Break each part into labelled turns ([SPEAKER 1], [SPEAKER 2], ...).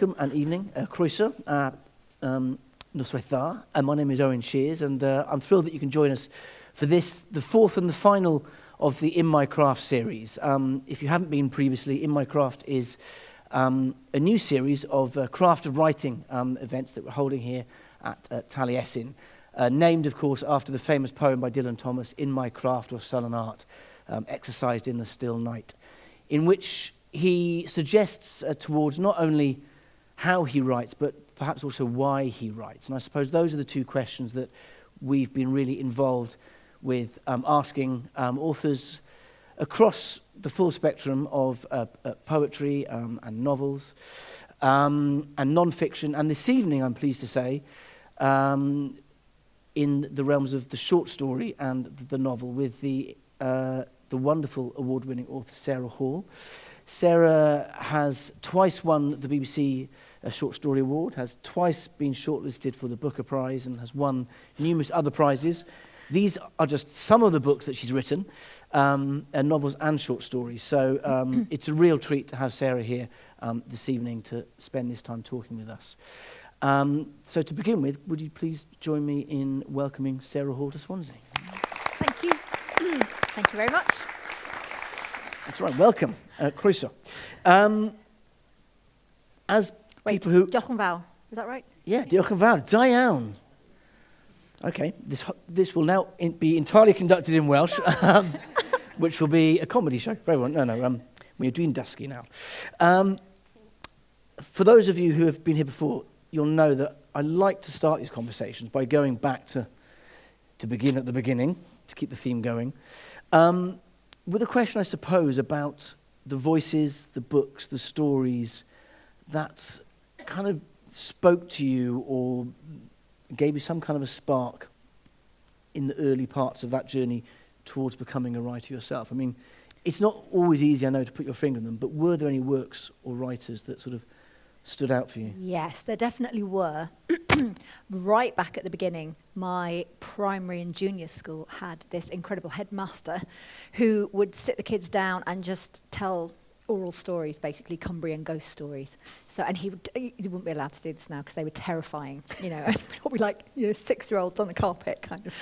[SPEAKER 1] Welcome and evening, croeso, noswaith dda. My name is Owen Shears, and I'm thrilled that you can join us for this, the fourth and the final of the In My Craft series. If you haven't been previously, In My Craft is a new series of craft of writing events that we're holding here at Taliesin, named, of course, after the famous poem by Dylan Thomas, In My Craft or Sullen Art, exercised in the still night, in which he suggests towards not only how he writes, but perhaps also why he writes. And I suppose those are the two questions that we've been really involved with asking authors across the full spectrum of poetry and novels and non-fiction. And this evening, I'm pleased to say, in the realms of the short story and the novel, with the wonderful award-winning author Sarah Hall. Sarah has twice won the BBC Short Story Award, has twice been shortlisted for the Booker Prize, and has won numerous other prizes. These are just some of the books that she's written, and novels and short stories. So it's a real treat to have Sarah here this evening to spend this time talking with us. So to begin with, would you please join me in welcoming Sarah Hall to Swansea?
[SPEAKER 2] Thank you. Thank you very much.
[SPEAKER 1] That's right, welcome. Croeso. As people who...
[SPEAKER 2] Diolch yn fawr, is that right?
[SPEAKER 1] Yeah, diolch yn fawr, da iawn. Okay, this will now be entirely conducted in Welsh, which will be a comedy show for everyone. We're doing dysgu now. For those of you who have been here before, you'll know that I like to start these conversations by going back to begin at the beginning, to keep the theme going, with a question, I suppose, about the voices, the books, the stories that kind of spoke to you or gave you some kind of a spark in the early parts of that journey towards becoming a writer yourself. I mean, it's not always easy, I know, to put your finger on them, but were there any works or writers that sort of stood out for you?
[SPEAKER 2] Yes, there definitely were. Right back at the beginning, my primary and junior school had this incredible headmaster who would sit the kids down and just tell oral stories, basically Cumbrian ghost stories. So, and he wouldn't be allowed to do this now because they were terrifying, and we'd be like, 6-year-olds on the carpet, kind of.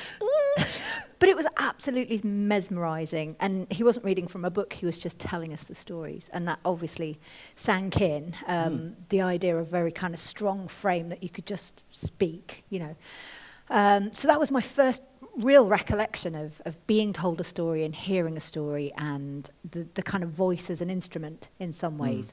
[SPEAKER 2] But it was absolutely mesmerising, and he wasn't reading from a book, he was just telling us the stories, and that obviously sank in, the idea of a very kind of strong frame that you could just speak, So that was my first real recollection of being told a story and hearing a story, and the kind of voice as an instrument in some ways.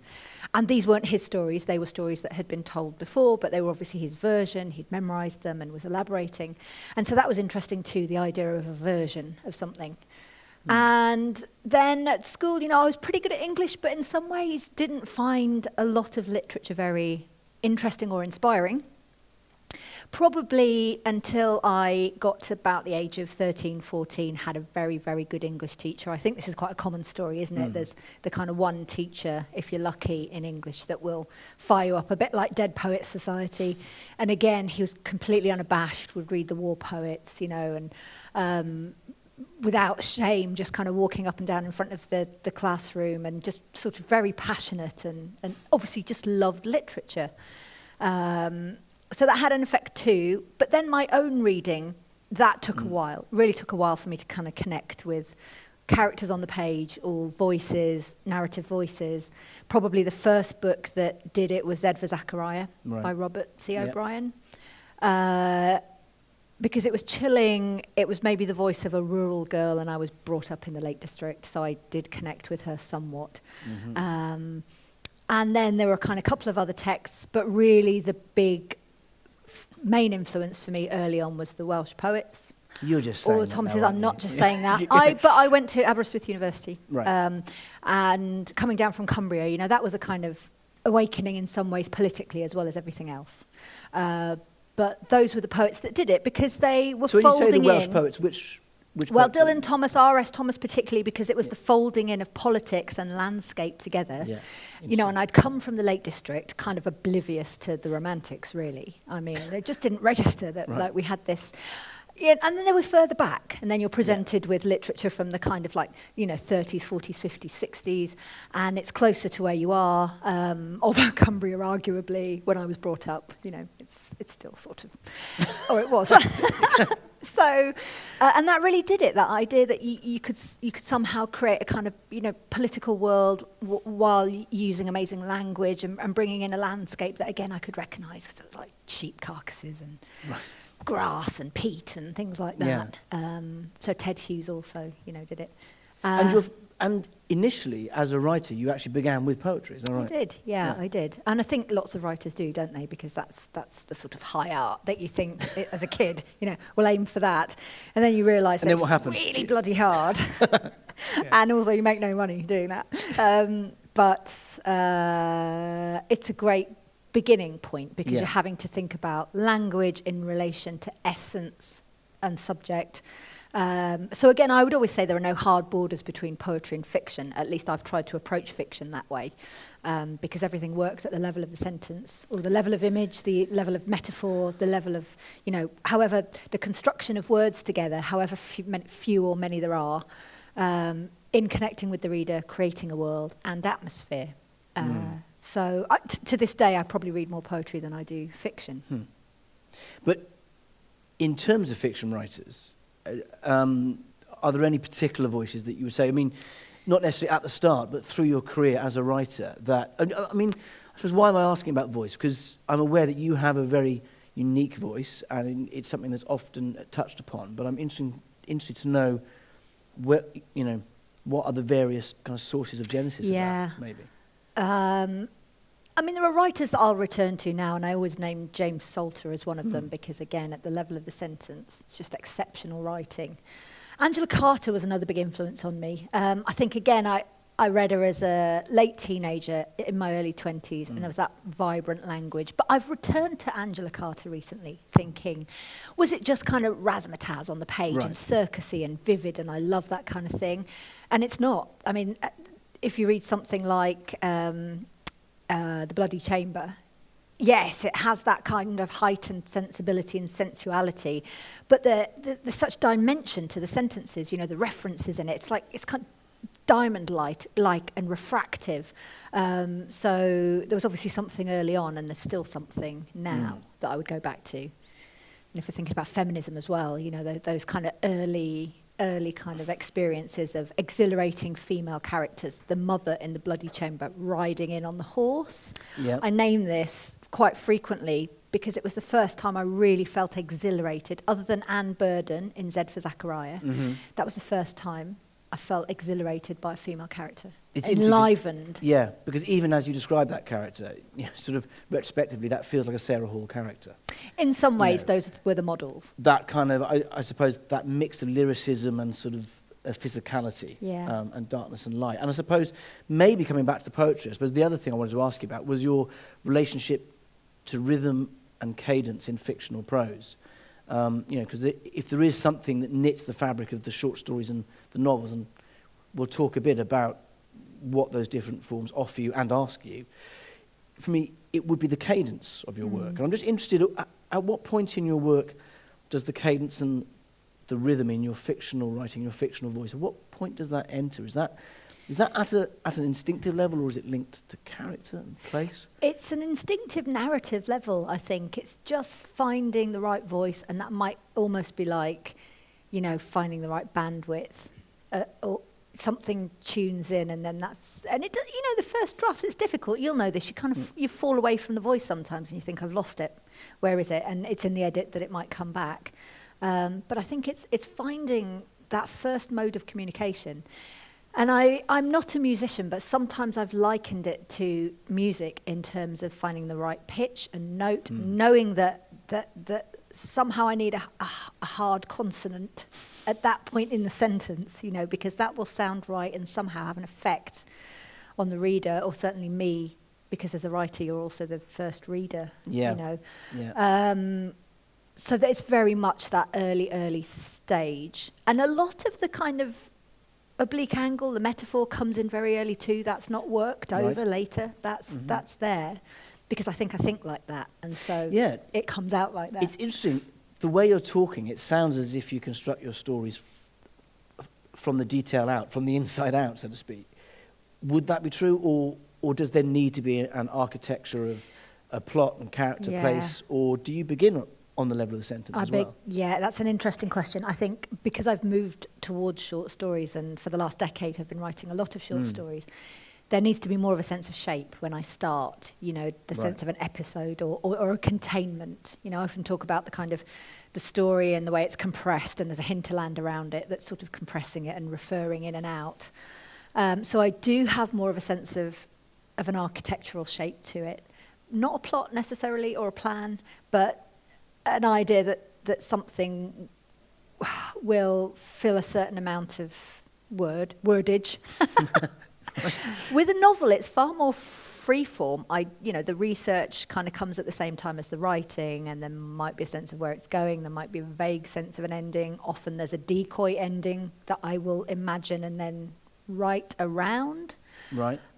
[SPEAKER 2] And these weren't his stories, they were stories that had been told before, but they were obviously his version, he'd memorised them and was elaborating. And so that was interesting too, the idea of a version of something. And then at school, I was pretty good at English, but in some ways didn't find a lot of literature very interesting or inspiring. Probably until I got to about the age of 13, 14, had a very, very good English teacher. I think this is quite a common story, isn't it? There's the kind of one teacher, if you're lucky, in English that will fire you up, a bit like Dead Poets Society. And again, he was completely unabashed, would read the war poets, and without shame, just kind of walking up and down in front of the classroom, and just sort of very passionate and obviously just loved literature. So that had an effect too, but then my own reading, that took a while, really took a while for me to kind of connect with characters on the page or voices, narrative voices. Probably the first book that did it was Zed for Zachariah by Robert C. O'Brien. Because it was chilling, it was maybe the voice of a rural girl, and I was brought up in the Lake District, so I did connect with her somewhat. And then there were kind of a couple of other texts, but really the big main influence for me early on was the Welsh poets.
[SPEAKER 1] You're just saying
[SPEAKER 2] all the Thomases.
[SPEAKER 1] now,
[SPEAKER 2] I'm not
[SPEAKER 1] you?
[SPEAKER 2] Just saying that. But I went to Aberystwyth University,
[SPEAKER 1] right.
[SPEAKER 2] And coming down from Cumbria, that was a kind of awakening in some ways politically as well as everything else. But those were the poets that did it because they were folding in. So
[SPEAKER 1] when you say the Welsh poets, which
[SPEAKER 2] well, Dylan Thomas, R.S. Thomas particularly, because it was the folding in of politics and landscape together. Yeah, and I'd come from the Lake District, kind of oblivious to the Romantics, really. I mean, they just didn't register that we had this Yeah, and then they were further back, and then you're presented with literature from the kind of like, 30s, 40s, 50s, 60s, and it's closer to where you are, although Cumbria, arguably, when I was brought up, it's still sort of, or it was. So, and that really did it, that idea that you could somehow create a kind of, political world while using amazing language and bringing in a landscape that, again, I could recognise, because it was like sheep carcasses and grass and peat and things like that. So Ted Hughes also, did it.
[SPEAKER 1] And initially, as a writer, you actually began with poetry, is that right?
[SPEAKER 2] I did, yeah, I did. And I think lots of writers do, don't they? Because that's the sort of high art that you think as a kid, we'll aim for that. And then you realise that it's really bloody hard. And also you make no money doing that. But it's a great beginning point, because you're having to think about language in relation to essence and subject. So again, I would always say there are no hard borders between poetry and fiction. At least I've tried to approach fiction that way, because everything works at the level of the sentence, or the level of image, the level of metaphor, the level of, however the construction of words together, however few or many there are, in connecting with the reader, creating a world and atmosphere. So to this day, I probably read more poetry than I do fiction.
[SPEAKER 1] But in terms of fiction writers, are there any particular voices that you would say, not necessarily at the start, but through your career as a writer, that, I suppose, why am I asking about voice? Because I'm aware that you have a very unique voice, and it's something that's often touched upon, but I'm interested to know what are the various kind of sources of genesis of that, maybe?
[SPEAKER 2] There are writers that I'll return to now, and I always name James Salter as one of them, because, again, at the level of the sentence, it's just exceptional writing. Angela Carter was another big influence on me. I think, again, I read her as a late teenager in my early 20s, and there was that vibrant language. But I've returned to Angela Carter recently, thinking, was it just kind of razzmatazz on the page and circusy and vivid, and I love that kind of thing? And it's not. If you read something like The Bloody Chamber, yes, it has that kind of heightened sensibility and sensuality, but there's such dimension to the sentences, the references in it. It's kind of diamond-like and refractive. So there was obviously something early on, and there's still something now that I would go back to. And if we're thinking about feminism as well, those kind of early kind of experiences of exhilarating female characters, the mother in The Bloody Chamber riding in on the horse. Yep. I name this quite frequently because it was the first time I really felt exhilarated, other than Anne Burden in Z for Zachariah. That was the first time I felt exhilarated by a female character. It's enlivened.
[SPEAKER 1] Yeah, because even as you describe that character, sort of retrospectively, that feels like a Sarah Hall character.
[SPEAKER 2] In some ways, those were the models.
[SPEAKER 1] That kind of, I suppose, that mix of lyricism and sort of physicality, and darkness and light. And I suppose, maybe coming back to the poetry, I suppose the other thing I wanted to ask you about was your relationship to rhythm and cadence in fictional prose. Because if there is something that knits the fabric of the short stories and the novels, and we'll talk a bit about what those different forms offer you and ask you, for me, it would be the cadence of your work. And I'm just interested, at what point in your work does the cadence and the rhythm in your fictional writing, your fictional voice, at what point does that enter? Is that at an instinctive level, or is it linked to character and place?
[SPEAKER 2] It's an instinctive narrative level, I think. It's just finding the right voice, and that might almost be like, finding the right bandwidth, or something tunes in, and then the first draft, it's difficult. You'll know this. You kind of you fall away from the voice sometimes, and you think, I've lost it. Where is it? And it's in the edit that it might come back. But I think it's finding that first mode of communication. And I'm not a musician, but sometimes I've likened it to music in terms of finding the right pitch and note, knowing that somehow I need a hard consonant at that point in the sentence, because that will sound right and somehow have an effect on the reader, or certainly me, because as a writer you're also the first reader, so that it's very much that early stage. And a lot of the kind of oblique angle, the metaphor, comes in very early too. That's not worked over later. That's there, because I think like that, and so it comes out like that.
[SPEAKER 1] It's interesting. the way you're talking, it sounds as if you construct your stories from the detail out, from the inside out, so to speak. Would that be true, or does there need to be an architecture of a plot and character place, or do you begin on the level of the sentence as well?
[SPEAKER 2] Yeah, that's an interesting question. I think because I've moved towards short stories, and for the last decade have been writing a lot of short stories, there needs to be more of a sense of shape when I start, the sense of an episode or a containment. I often talk about the kind of the story and the way it's compressed, and there's a hinterland around it that's sort of compressing it and referring in and out. So I do have more of a sense of an architectural shape to it. Not a plot necessarily or a plan, but an idea that something will fill a certain amount of wordage. With a novel, it's far more freeform. The research kind of comes at the same time as the writing, and there might be a sense of where it's going. There might be a vague sense of an ending. Often there's a decoy ending that I will imagine and then write around,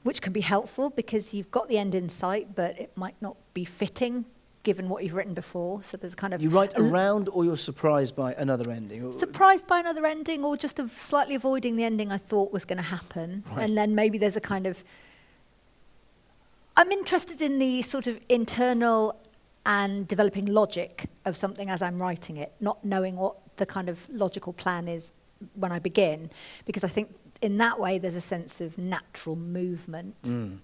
[SPEAKER 2] which can be helpful because you've got the end in sight, but it might not be fitting given what you've written before. So there's kind of...
[SPEAKER 1] You write around, or you're surprised by another ending?
[SPEAKER 2] Surprised by another ending, or just slightly avoiding the ending I thought was going to happen. Right. And then maybe there's a kind of... I'm interested in the sort of internal and developing logic of something as I'm writing it, not knowing what the kind of logical plan is when I begin, because I think in that way there's a sense of natural movement,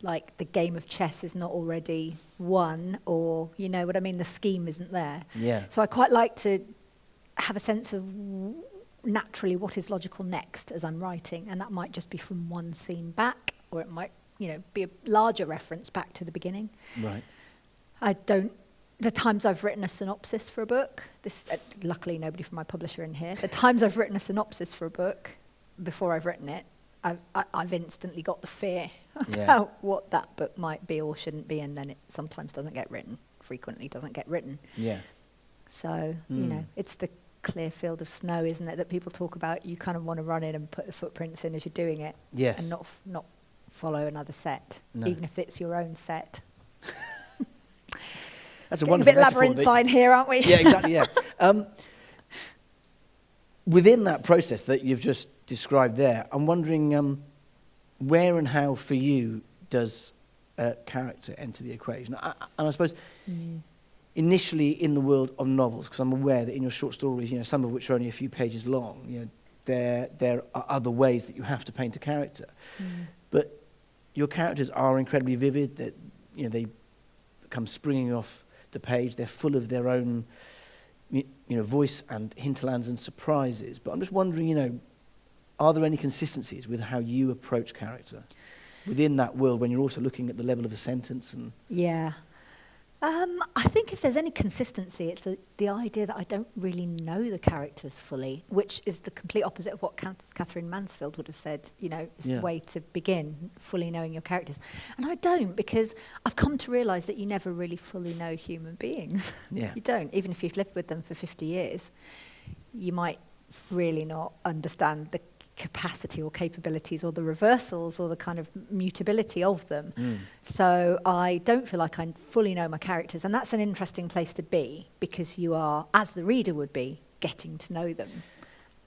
[SPEAKER 2] like the game of chess is not already won, or you know what I mean, the scheme isn't there.
[SPEAKER 1] Yeah.
[SPEAKER 2] So I quite like to have a sense of naturally what is logical next as I'm writing, and that might just be from one scene back, or it might be a larger reference back to the beginning.
[SPEAKER 1] Right.
[SPEAKER 2] The times I've written a synopsis for a book, luckily nobody from my publisher in here, the times I've written a synopsis for a book, before I've written it, I've instantly got the fear about what that book might be or shouldn't be, and then it sometimes doesn't get written, frequently doesn't get written.
[SPEAKER 1] Yeah.
[SPEAKER 2] So, it's the clear field of snow, isn't it, that people talk about. You kind of want to run in and put the footprints in as you're doing it.
[SPEAKER 1] Yes.
[SPEAKER 2] And not follow another set, even if it's your own set.
[SPEAKER 1] That's a
[SPEAKER 2] wonderful metaphor. A bit labyrinthine here, aren't we?
[SPEAKER 1] Yeah, exactly, yeah. Within that process that you've just described there, I'm wondering where and how for you does character enter the equation? And I suppose initially in the world of novels, because I'm aware that in your short stories, some of which are only a few pages long, there are other ways that you have to paint a character. But your characters are incredibly vivid, that they come springing off the page, they're full of their own voice and hinterlands and surprises. But I'm just wondering, are there any consistencies with how you approach character within that world when you're also looking at the level of a sentence?
[SPEAKER 2] Yeah. I think if there's any consistency, it's the idea that I don't really know the characters fully, which is the complete opposite of what Catherine Mansfield would have said, is the way to begin, fully knowing your characters. And I don't, because I've come to realise that you never really fully know human beings.
[SPEAKER 1] Yeah.
[SPEAKER 2] You don't, even if you've lived with them for 50 years. You might really not understand the capacity or capabilities or the reversals or the kind of mutability of them. So I don't feel like I fully know my characters, and that's an interesting place to be, because you are, as the reader would be, getting to know them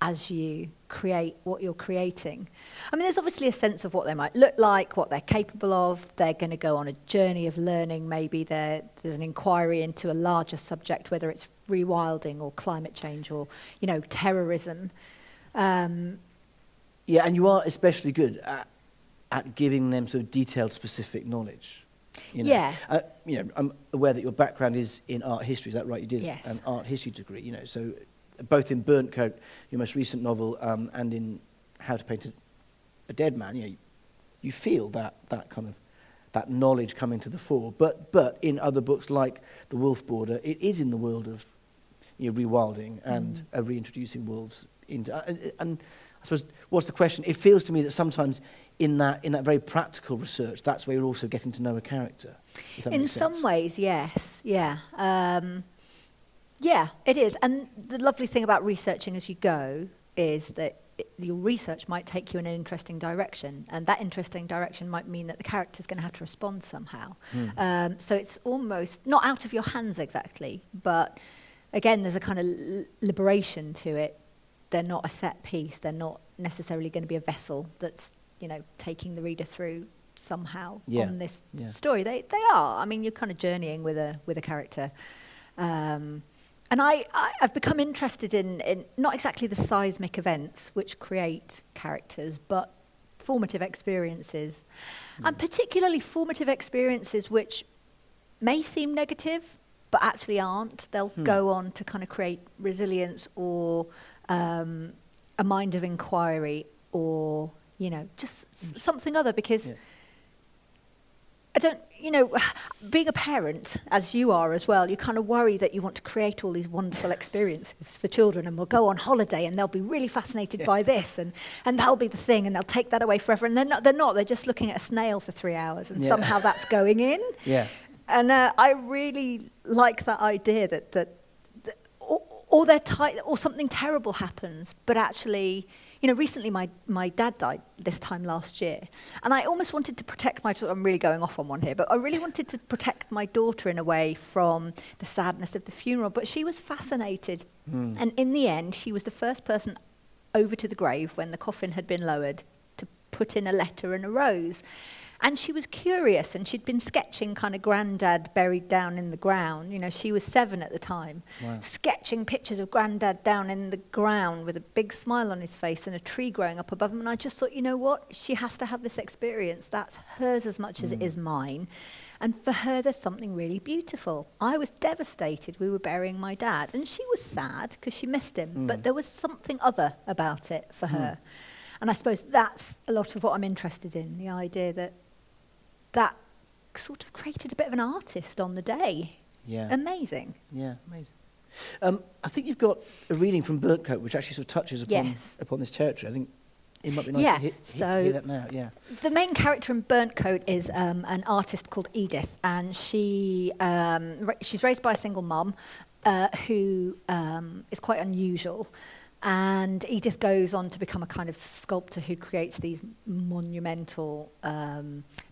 [SPEAKER 2] as you create what you're creating. I mean, there's obviously a sense of what they might look like, what they're capable of. They're going to go on a journey of learning. Maybe there's an inquiry into a larger subject, whether it's rewilding or climate change or terrorism.
[SPEAKER 1] Yeah, and you are especially good at giving them sort of detailed, specific knowledge.
[SPEAKER 2] Yeah.
[SPEAKER 1] I'm aware that your background is in art history. Is that right? You did an art history degree. So both in Burnt Coat, your most recent novel, and in How to Paint a Dead Man, you feel that kind of that knowledge coming to the fore. But in other books like The Wolf Border, it is in the world of rewilding and reintroducing wolves into and I suppose, what's the question? It feels to me that sometimes in that very practical research, that's where you're also getting to know a character. If that makes sense.
[SPEAKER 2] In some ways, yes, yeah. Yeah, it is. And the lovely thing about researching as you go is that your research might take you in an interesting direction, and that interesting direction might mean that the character's going to have to respond somehow. So it's almost not out of your hands exactly, but again, there's a kind of liberation to it. They're not a set piece. They're not necessarily going to be a vessel that's, taking the reader through somehow on this story. They are. I mean, you're kind of journeying with a character. And I've become interested in not exactly the seismic events which create characters, but formative experiences. And particularly formative experiences which may seem negative, but actually aren't. They'll go on to kind of create resilience or a mind of inquiry or, just something other, because I don't, being a parent, as you are as well, you kind of worry that you want to create all these wonderful experiences for children, and we'll go on holiday and they'll be really fascinated by this, and that'll be the thing, and they'll take that away forever. And they're just looking at a snail for 3 hours, and somehow that's going in. Yeah. And I really like that idea that or something terrible happens, but actually, recently my dad died this time last year, and I almost wanted to protect my daughter. I'm really going off on one here, but I really wanted to protect my daughter in a way from the sadness of the funeral, but she was fascinated. And in the end, she was the first person over to the grave when the coffin had been lowered to put in a letter and a rose. And she was curious, and she'd been sketching kind of Grandad buried down in the ground. She was 7 at the time, sketching pictures of Grandad down in the ground with a big smile on his face and a tree growing up above him. And I just thought, what? She has to have this experience. That's hers as much as it is mine. And for her, there's something really beautiful. I was devastated. We were burying my dad, and she was sad because she missed him. But there was something other about it for her. And I suppose that's a lot of what I'm interested in, the idea that sort of created a bit of an artist on the day. Yeah. Amazing.
[SPEAKER 1] Yeah, amazing. I think you've got a reading from Burnt Coat, which actually sort of touches upon this territory. I think it might be nice to hear that now. Yeah.
[SPEAKER 2] The main character in Burnt Coat is an artist called Edith, and she's raised by a single mum who is quite unusual. And Edith goes on to become a kind of sculptor who creates these monumental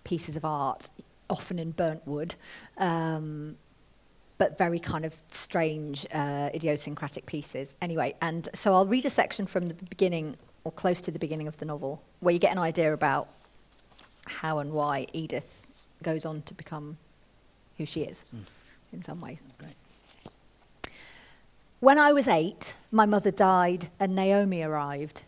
[SPEAKER 2] pieces of art, often in burnt wood, but very kind of strange, idiosyncratic pieces. Anyway, and so I'll read a section from the beginning, or close to the beginning of the novel, where you get an idea about how and why Edith goes on to become who she is, in some ways. Great. When I was 8, my mother died and Naomi arrived.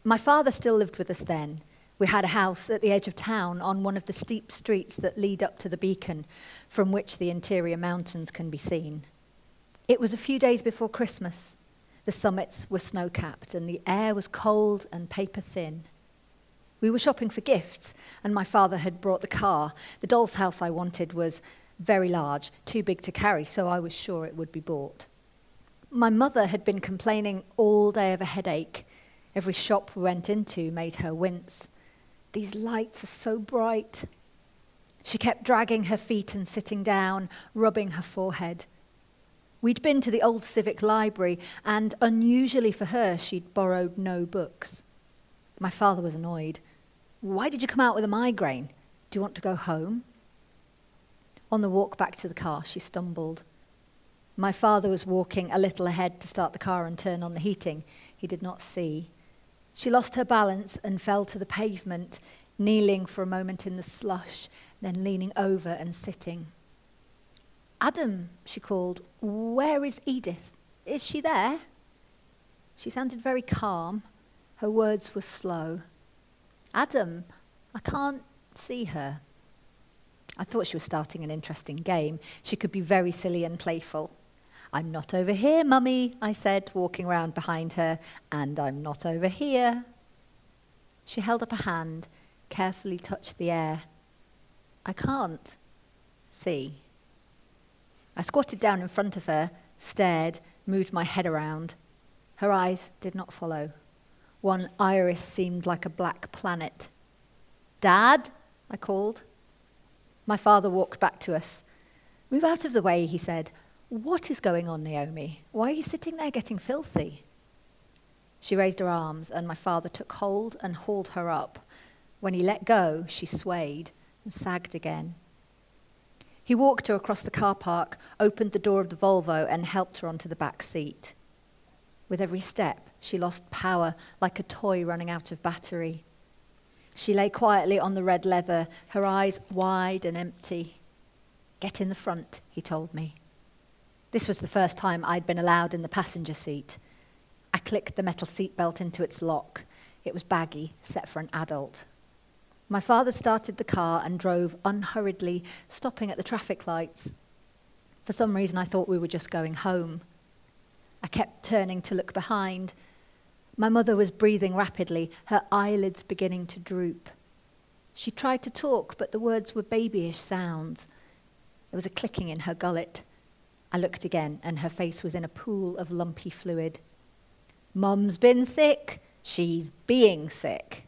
[SPEAKER 2] My father still lived with us then. We had a house at the edge of town on one of the steep streets that lead up to the beacon from which the interior mountains can be seen. It was a few days before Christmas. The summits were snow-capped and the air was cold and paper-thin. We were shopping for gifts, and my father had brought the car. The doll's house I wanted was very large, too big to carry, so I was sure it would be bought. My mother had been complaining all day of a headache. Every shop we went into made her wince. These lights are so bright. She kept dragging her feet and sitting down, rubbing her forehead. We'd been to the old civic library, and unusually for her, she'd borrowed no books. My father was annoyed. Why did you come out with a migraine? Do you want to go home? On the walk back to the car, she stumbled. My father was walking a little ahead to start the car and turn on the heating. He did not see. She lost her balance and fell to the pavement, kneeling for a moment in the slush, then leaning over and sitting. Adam, she called, where is Edith? Is she there? She sounded very calm. Her words were slow. Adam, I can't see her. I thought she was starting an interesting game. She could be very silly and playful. I'm not over here, Mummy, I said, walking round behind her, and I'm not over here. She held up a hand, carefully touched the air. I can't see. I squatted down in front of her, stared, moved my head around. Her eyes did not follow. One iris seemed like a black planet. Dad, I called. My father walked back to us. Move out of the way, he said. What is going on, Naomi? Why are you sitting there getting filthy? She raised her arms, and my father took hold and hauled her up. When he let go, she swayed and sagged again. He walked her across the car park, opened the door of the Volvo and helped her onto the back seat. With every step, she lost power like a toy running out of battery. She lay quietly on the red leather, her eyes wide and empty. "Get in the front," he told me. This was the first time I'd been allowed in the passenger seat. I clicked the metal seatbelt into its lock. It was baggy, set for an adult. My father started the car and drove unhurriedly, stopping at the traffic lights. For some reason, I thought we were just going home. I kept turning to look behind. My mother was breathing rapidly, her eyelids beginning to droop. She tried to talk, but the words were babyish sounds. There was a clicking in her gullet. I looked again, and her face was in a pool of lumpy fluid. "Mum's been sick. She's being sick."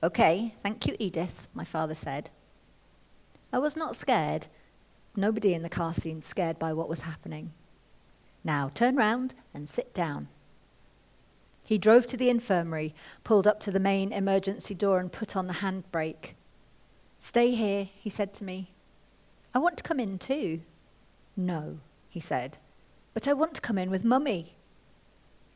[SPEAKER 2] "Okay, thank you, Edith," my father said. I was not scared. Nobody in the car seemed scared by what was happening. "Now turn round and sit down." He drove to the infirmary, pulled up to the main emergency door and put on the handbrake. "Stay here," he said to me. "I want to come in too." "No," he said, "but I want to come in with Mummy."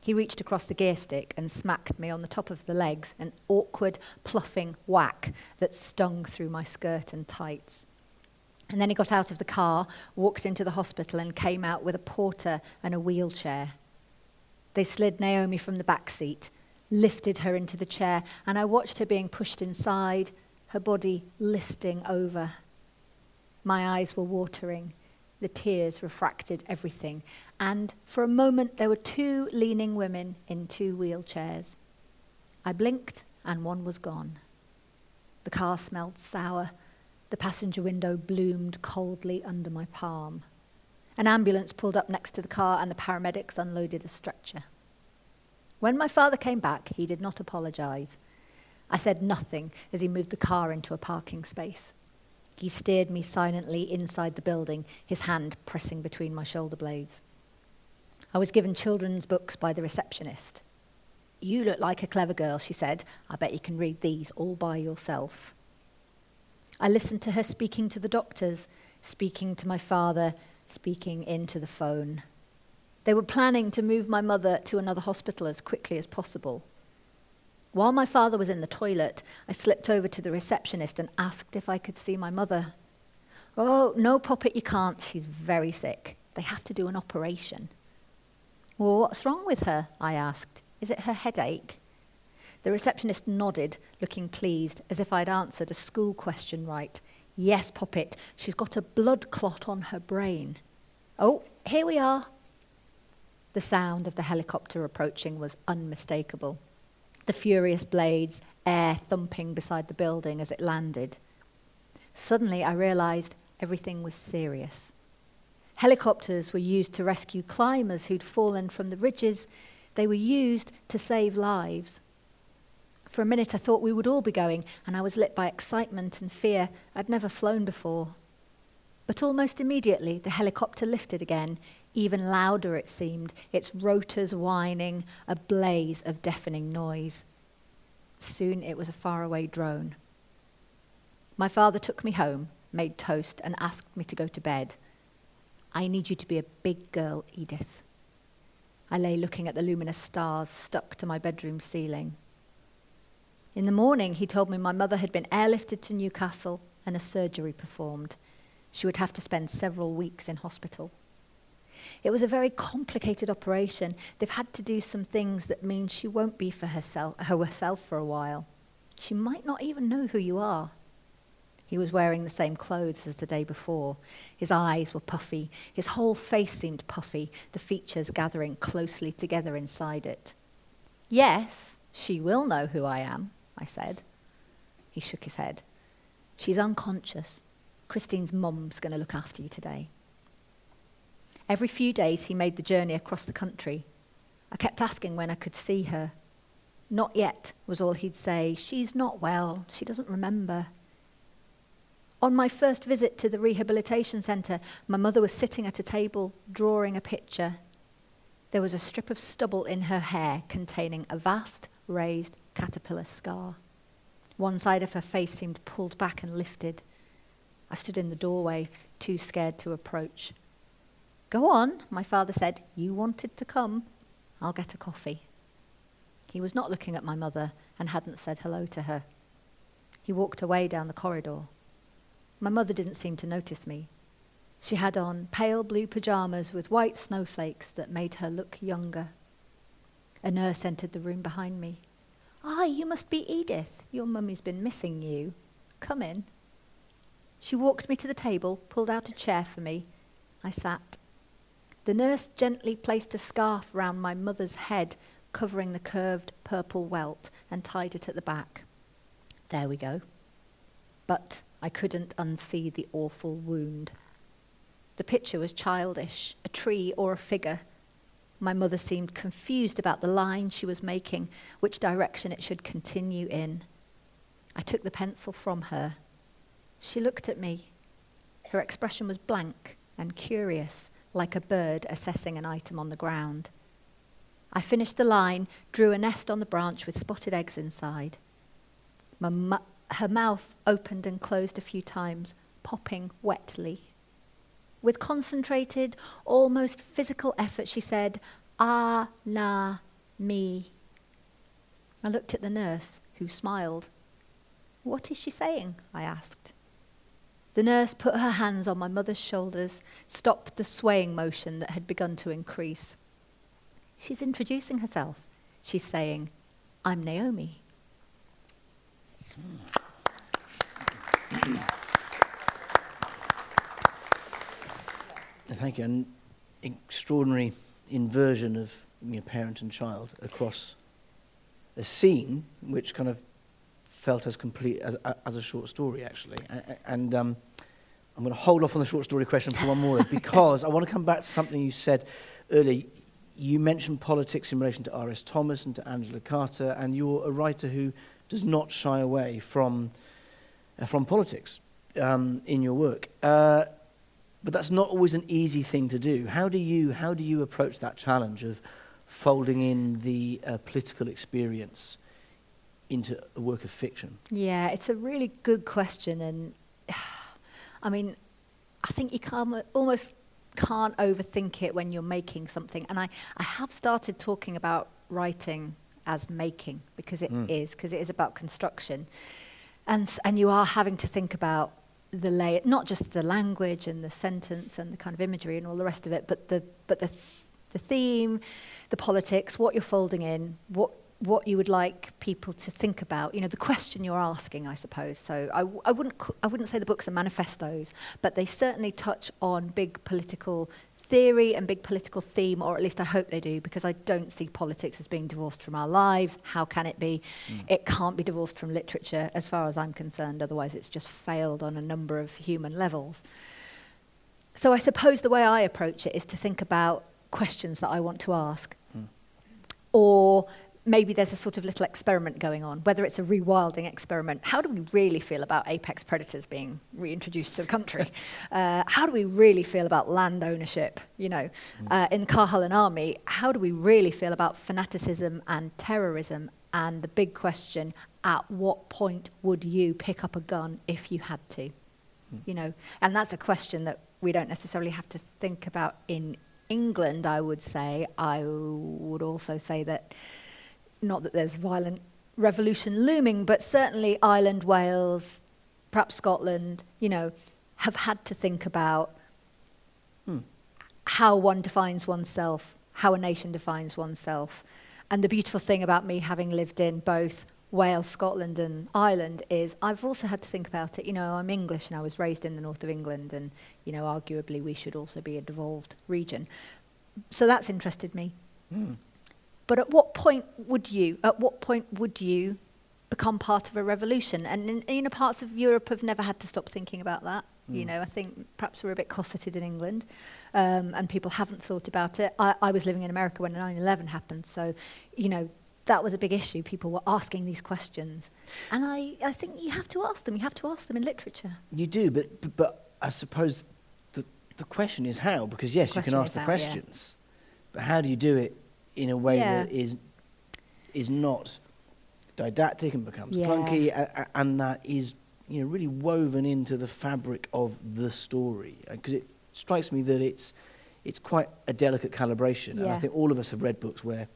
[SPEAKER 2] He reached across the gear stick and smacked me on the top of the legs, an awkward, pluffing whack that stung through my skirt and tights. And then he got out of the car, walked into the hospital and came out with a porter and a wheelchair. They slid Naomi from the back seat, lifted her into the chair, and I watched her being pushed inside, her body listing over. My eyes were watering. The tears refracted everything. And for a moment, there were two leaning women in two wheelchairs. I blinked, and one was gone. The car smelled sour. The passenger window bloomed coldly under my palm. An ambulance pulled up next to the car, and the paramedics unloaded a stretcher. When my father came back, he did not apologize. I said nothing as he moved the car into a parking space. He steered me silently inside the building, his hand pressing between my shoulder blades. I was given children's books by the receptionist. "You look like a clever girl," she said. "I bet you can read these all by yourself." I listened to her speaking to the doctors, speaking to my father, speaking into the phone. They were planning to move my mother to another hospital as quickly as possible. While my father was in the toilet, I slipped over to the receptionist and asked if I could see my mother. "Oh, no, Poppet, you can't. She's very sick. They have to do an operation." "Well, what's wrong with her?" I asked. "Is it her headache?" The receptionist nodded, looking pleased, as if I'd answered a school question right. "Yes, Poppet, she's got a blood clot on her brain." "Oh, here we are." The sound of the helicopter approaching was unmistakable. The furious blades, air thumping beside the building as it landed. Suddenly I realized everything was serious. Helicopters were used to rescue climbers who'd fallen from the ridges. They were used to save lives. For a minute I thought we would all be going, and I was lit by excitement and fear. I'd never flown before. But almost immediately the helicopter lifted again, even louder it seemed, its rotors whining, a blaze of deafening noise. Soon it was a faraway drone. My father took me home, made toast, and asked me to go to bed. "I need you to be a big girl, Edith." I lay looking at the luminous stars stuck to my bedroom ceiling. In the morning, he told me my mother had been airlifted to Newcastle and a surgery performed. She would have to spend several weeks in hospital. It was a very complicated operation. They've had to do some things that mean she won't be for herself for a while. She might not even know who you are. He was wearing the same clothes as the day before. His eyes were puffy. His whole face seemed puffy, the features gathering closely together inside it. "Yes, she will know who I am," I said. He shook his head. "She's unconscious. Christine's mum's going to look after you today." Every few days he made the journey across the country. I kept asking when I could see her. "Not yet," was all he'd say. "She's not well. She doesn't remember." On my first visit to the rehabilitation centre, my mother was sitting at a table, drawing a picture. There was a strip of stubble in her hair containing a vast, raised caterpillar scar. One side of her face seemed pulled back and lifted. I stood in the doorway, too scared to approach. "Go on," my father said. "You wanted to come. I'll get a coffee." He was not looking at my mother and hadn't said hello to her. He walked away down the corridor. My mother didn't seem to notice me. She had on pale blue pyjamas with white snowflakes that made her look younger. A nurse entered the room behind me. "Ah, you must be Edith. Your mummy's been missing you. Come in." She walked me to the table, pulled out a chair for me. I sat. The nurse gently placed a scarf round my mother's head, covering the curved purple welt, and tied it at the back. There we go. But I couldn't unsee the awful wound. The picture was childish, a tree or a figure. My mother seemed confused about the line she was making, which direction it should continue in. I took the pencil from her. She looked at me. Her expression was blank and curious, like a bird assessing an item on the ground. I finished the line, drew a nest on the branch with spotted eggs inside. Her mouth opened and closed a few times, popping wetly. With concentrated, almost physical effort, she said, "Ah, na, me." I looked at the nurse, who smiled. "What is she saying?" I asked. The nurse put her hands on my mother's shoulders, stopped the swaying motion that had begun to increase. "She's introducing herself. She's saying, 'I'm Naomi.'"
[SPEAKER 1] Thank you. An extraordinary inversion of parent and child across a scene which kind of felt as complete as a short story, actually. And I'm going to hold off on the short story question for one more, because I want to come back to something you said earlier. You mentioned politics in relation to R.S. Thomas and to Angela Carter, and you're a writer who does not shy away from politics in your work. But that's not always an easy thing to do. How do you approach that challenge of folding in the political experience into a work of fiction?
[SPEAKER 2] Yeah, it's a really good question, and I mean, I think you almost can't overthink it when you're making something. And I have started talking about writing as making, because it is about construction, and you are having to think about the layer, not just the language and the sentence and the kind of imagery and all the rest of it, but the theme, the politics, what you're folding in, what you would like people to think about, the question you're asking, I suppose. So I wouldn't say the books are manifestos, but they certainly touch on big political theory and big political theme, or at least I hope they do, because I don't see politics as being divorced from our lives. How can it be? It can't be divorced from literature, as far as I'm concerned. Otherwise, it's just failed on a number of human levels. So I suppose the way I approach it is to think about questions that I want to ask. Or maybe there's a sort of little experiment going on, whether it's a rewilding experiment. How do we really feel about apex predators being reintroduced to the country? How do we really feel about land ownership? In Carhull and Army, how do we really feel about fanaticism and terrorism? And the big question, at what point would you pick up a gun if you had to? And that's a question that we don't necessarily have to think about in England, I would say. I would also say that, not that there's violent revolution looming, but certainly Ireland, Wales, perhaps Scotland, have had to think about how one defines oneself, how a nation defines oneself. And the beautiful thing about me having lived in both Wales, Scotland and Ireland is I've also had to think about it. I'm English and I was raised in the north of England, and, arguably we should also be a devolved region. So that's interested me. But at what point would you become part of a revolution? And in parts of Europe have never had to stop thinking about that. I think perhaps we're a bit cosseted in England, and people haven't thought about it. I was living in America when 9/11 happened, so, that was a big issue. People were asking these questions. And I think you have to ask them. You have to ask them in literature.
[SPEAKER 1] You do, but I suppose the question is how, because yes, you can ask the questions, but how do you do it in a way that is not didactic and becomes clunky, and that is really woven into the fabric of the story. Because it strikes me that it's quite a delicate calibration. And I think all of us have read books where,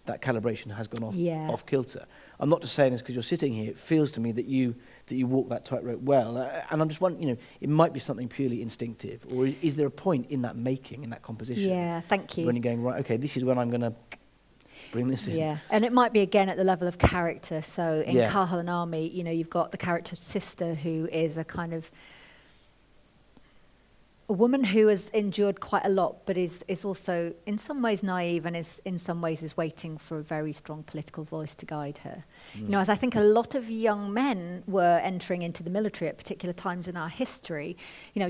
[SPEAKER 1] that calibration has gone off kilter. I'm not just saying this because you're sitting here. It feels to me that you walk that tightrope well. And I'm just wondering, it might be something purely instinctive, or is there a point in that making, in that composition?
[SPEAKER 2] Yeah, thank you.
[SPEAKER 1] When you're going, right, okay, this is when I'm going to bring this in.
[SPEAKER 2] Yeah, and it might be again at the level of character. So in Cathal and Army, you've got the character sister who is a kind of a woman who has endured quite a lot, but is also in some ways naive, and is in some ways is waiting for a very strong political voice to guide her. As I think a lot of young men were entering into the military at particular times in our history,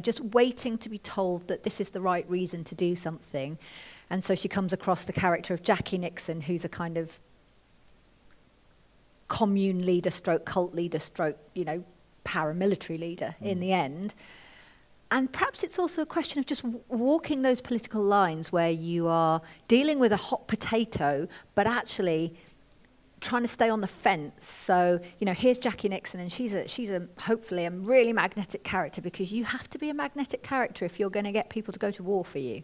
[SPEAKER 2] just waiting to be told that this is the right reason to do something. And so she comes across the character of Jackie Nixon, who's a kind of commune leader stroke cult leader stroke, paramilitary leader in the end. And perhaps it's also a question of just walking those political lines where you are dealing with a hot potato, but actually trying to stay on the fence. So, here's Jackie Nixon, and she's a hopefully a really magnetic character, because you have to be a magnetic character if you're going to get people to go to war for you,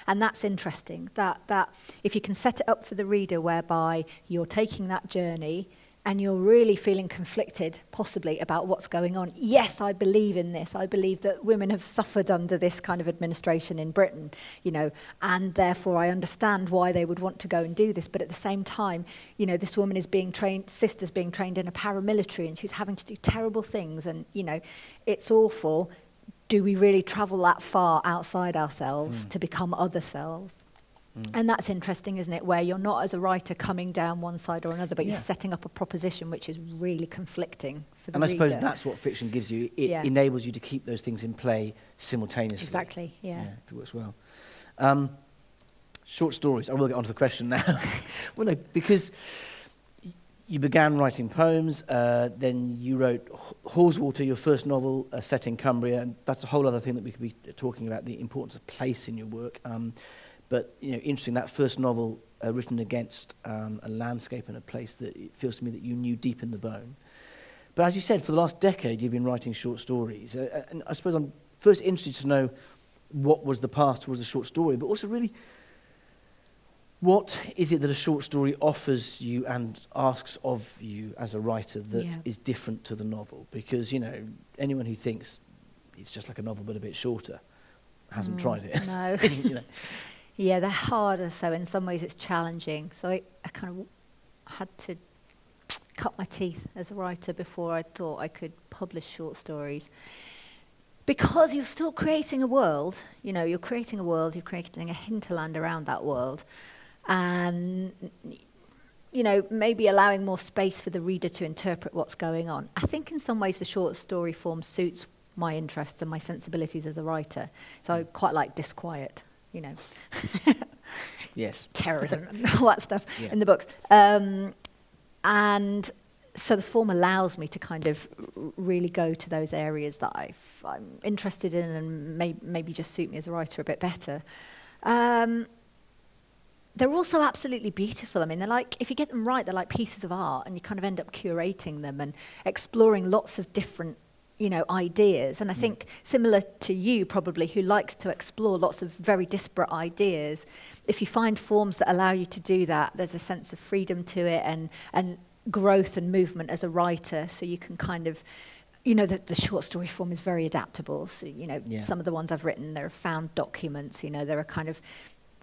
[SPEAKER 2] And that's interesting, that if you can set it up for the reader whereby you're taking that journey and you're really feeling conflicted, possibly, about what's going on. Yes, I believe in this. I believe that women have suffered under this kind of administration in Britain, and therefore I understand why they would want to go and do this. But at the same time, this woman is being trained, sister's being trained in a paramilitary, and she's having to do terrible things, and, it's awful. Do we really travel that far outside ourselves to become other selves? And that's interesting, isn't it, where you're not, as a writer, coming down one side or another, but you're setting up a proposition which is really conflicting for the reader.
[SPEAKER 1] And I suppose that's what fiction gives you. It enables you to keep those things in play simultaneously.
[SPEAKER 2] Exactly, yeah.
[SPEAKER 1] If it works well. Short stories. I will get on to the question now. Well, no, because you began writing poems, then you wrote Haweswater, your first novel, set in Cumbria, and that's a whole other thing that we could be talking about, the importance of place in your work. But, interesting, that first novel written against a landscape and a place that it feels to me that you knew deep in the bone. But as you said, for the last decade, you've been writing short stories. And I suppose I'm first interested to know what was the path towards the short story, but also really, what is it that a short story offers you and asks of you as a writer that is different to the novel? Because, anyone who thinks it's just like a novel but a bit shorter hasn't tried it.
[SPEAKER 2] No. Yeah, they're harder, so in some ways it's challenging. So I kind of had to cut my teeth as a writer before I thought I could publish short stories. Because you're still creating a world, you're creating a hinterland around that world. And, maybe allowing more space for the reader to interpret what's going on. I think in some ways the short story form suits my interests and my sensibilities as a writer. So I quite like disquiet.
[SPEAKER 1] Yes,
[SPEAKER 2] terrorism and all that stuff in the books. And so the form allows me to kind of really go to those areas that I'm interested in and maybe just suit me as a writer a bit better. They're also absolutely beautiful. I mean, they're like, if you get them right, they're like pieces of art, and you kind of end up curating them and exploring lots of different ideas. And I think similar to you probably, who likes to explore lots of very disparate ideas, if you find forms that allow you to do that, there's a sense of freedom to it and growth and movement as a writer. So you can kind of, the short story form is very adaptable. So, some of the ones I've written, they're found documents, there are kind of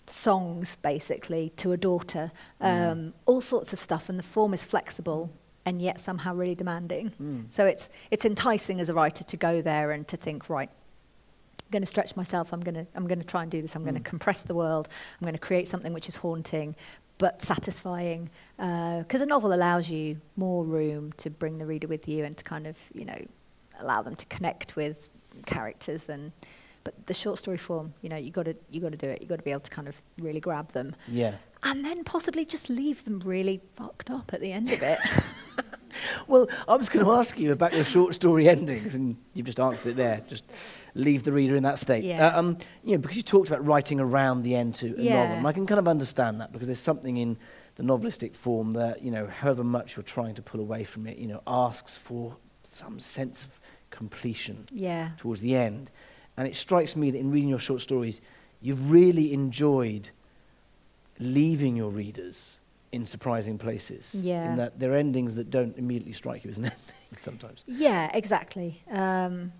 [SPEAKER 2] songs basically to a daughter, all sorts of stuff. And the form is flexible and yet somehow really demanding. So it's enticing as a writer to go there and to think, right, I'm going to stretch myself. I'm going to try and do this. I'm going to compress the world. I'm going to create something which is haunting but satisfying. Because a novel allows you more room to bring the reader with you and to kind of, allow them to connect with characters. But the short story form, you got to do it. You got to be able to kind of really grab them.
[SPEAKER 1] Yeah.
[SPEAKER 2] And then possibly just leave them really fucked up at the end of it.
[SPEAKER 1] Well, I was going to ask you about your short story endings, and you've just answered it there. Just leave the reader in that state.
[SPEAKER 2] Yeah.
[SPEAKER 1] Because you talked about writing around the end to a novel, and I can kind of understand that, because there's something in the novelistic form that, however much you're trying to pull away from it, asks for some sense of completion
[SPEAKER 2] Yeah.
[SPEAKER 1] towards the end. And it strikes me that in reading your short stories, you've really enjoyed leaving your readers in surprising places.
[SPEAKER 2] Yeah.
[SPEAKER 1] In that there are endings that don't immediately strike you as an ending sometimes.
[SPEAKER 2] Yeah, exactly. And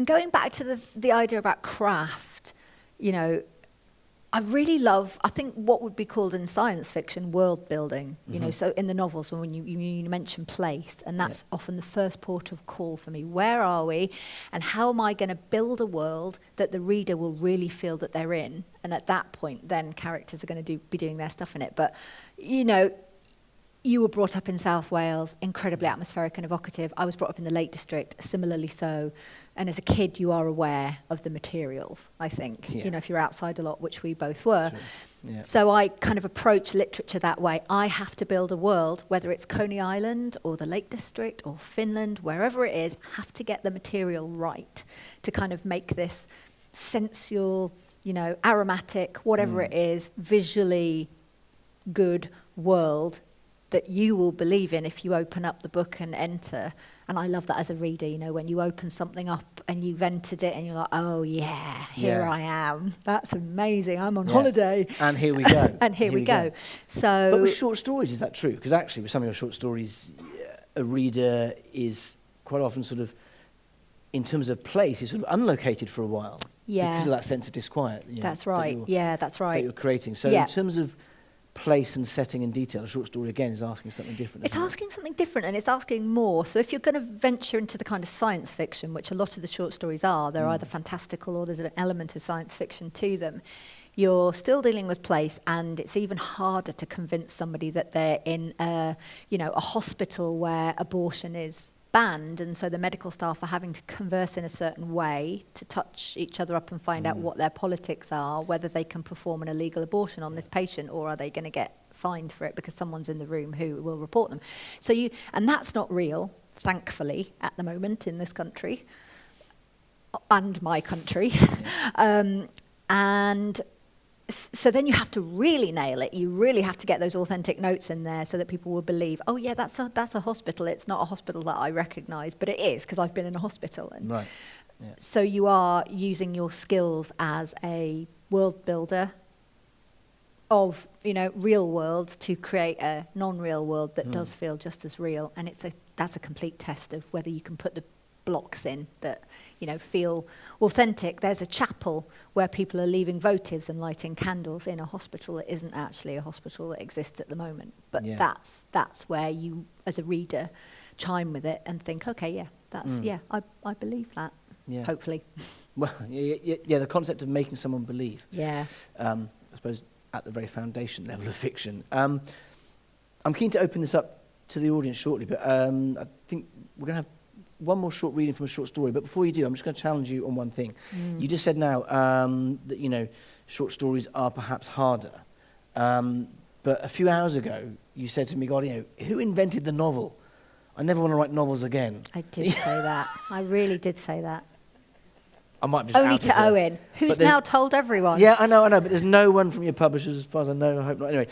[SPEAKER 2] going back to the idea about craft, you know, I really love, I think, what would be called in science fiction world building. You know, so in the novels, when you mention place, and that's often the first port of call for me. Where are we, and how am I going to build a world that the reader will really feel that they're in? And at that point, then characters are going to be doing their stuff in it. But, you know, you were brought up in South Wales, incredibly atmospheric and evocative. I was brought up in the Lake District, similarly so. And as a kid, you are aware of the materials, I think.
[SPEAKER 1] Yeah.
[SPEAKER 2] You know, if you're outside a lot, which we both were.
[SPEAKER 1] Sure. Yeah.
[SPEAKER 2] So I kind of approach literature that way. I have to build a world, whether it's Coney Island or the Lake District or Finland, wherever it is, have to get the material right to kind of make this sensual, you know, aromatic, whatever it is, visually good world that you will believe in if you open up the book and enter. And I love that as a reader, you know, when you open something up and you've entered it and you're like, oh yeah, here I am. That's amazing. I'm on holiday.
[SPEAKER 1] And here we go.
[SPEAKER 2] And here we go. So,
[SPEAKER 1] but with short stories, is that true? Because actually with some of your short stories, a reader is quite often sort of, in terms of place, is sort of unlocated for a while.
[SPEAKER 2] Yeah.
[SPEAKER 1] Because of that sense of disquiet. You know,
[SPEAKER 2] that's right. Yeah, that's
[SPEAKER 1] that
[SPEAKER 2] right.
[SPEAKER 1] you're creating. So in terms of place and setting and detail, a short story again is asking something different.
[SPEAKER 2] It's asking something different, and it's asking more. So if you're going to venture into the kind of science fiction, which a lot of the short stories are, they're either fantastical or there's an element of science fiction to them, you're still dealing with place, and it's even harder to convince somebody that they're in a hospital where abortion is banned, and so the medical staff are having to converse in a certain way to touch each other up and find out what their politics are, whether they can perform an illegal abortion on this patient, or are they going to get fined for it because someone's in the room who will report them. And that's not real, thankfully, at the moment in this country, and my country. So then you have to really nail it. You really have to get those authentic notes in there so that people will believe, oh yeah, that's a hospital. It's not a hospital that I recognise, but it is because I've been in a hospital. And
[SPEAKER 1] right. Yeah.
[SPEAKER 2] So you are using your skills as a world builder of, you know, real worlds to create a non-real world that does feel just as real. And that's a complete test of whether you can put the blocks in that, you know, feel authentic. There's a chapel where people are leaving votives and lighting candles in a hospital that isn't actually a hospital that exists at the moment. But that's where you, as a reader, chime with it and think, okay, I believe that. Yeah. Hopefully.
[SPEAKER 1] Well, the concept of making someone believe.
[SPEAKER 2] Yeah.
[SPEAKER 1] I suppose at the very foundation level of fiction. I'm keen to open this up to the audience shortly, but I think we're going to have one more short reading from a short story. But before you do, I'm just going to challenge you on one thing. You just said now that, you know, short stories are perhaps harder. But a few hours ago, you said to me, God, you know, who invented the novel? I never want to write novels again.
[SPEAKER 2] I did say that. I really did say that.
[SPEAKER 1] I might have just
[SPEAKER 2] Only to Owen, who's now told everyone.
[SPEAKER 1] Yeah, I know, but there's no one from your publishers, as far as I know. I hope not. Anyway,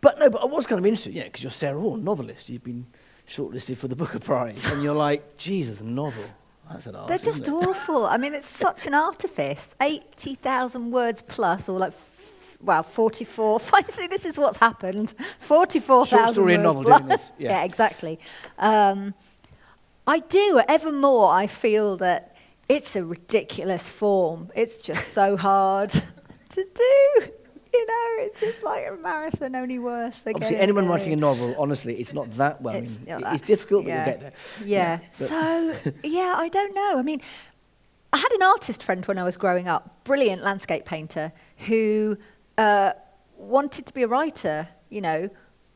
[SPEAKER 1] but I was kind of interested, you know, because you're Sarah Horn, novelist. You've been shortlisted for the Booker Prize, and you're like, Jesus, a novel. That's an arse.
[SPEAKER 2] They're just awful. I mean, it's such an artifice. 80,000 words plus, or like, 44. See, this is what's happened. 44,000
[SPEAKER 1] short story
[SPEAKER 2] words
[SPEAKER 1] and novel
[SPEAKER 2] plus.
[SPEAKER 1] doing this.
[SPEAKER 2] Yeah, exactly. I do. Ever more, I feel that it's a ridiculous form. It's just so hard to do. You know, it's just like a marathon, only worse.
[SPEAKER 1] Obviously, anyone writing a novel, honestly, it's not that well. It's difficult, but you'll get there.
[SPEAKER 2] Yeah. So, I don't know. I mean, I had an artist friend when I was growing up, brilliant landscape painter, who wanted to be a writer, you know,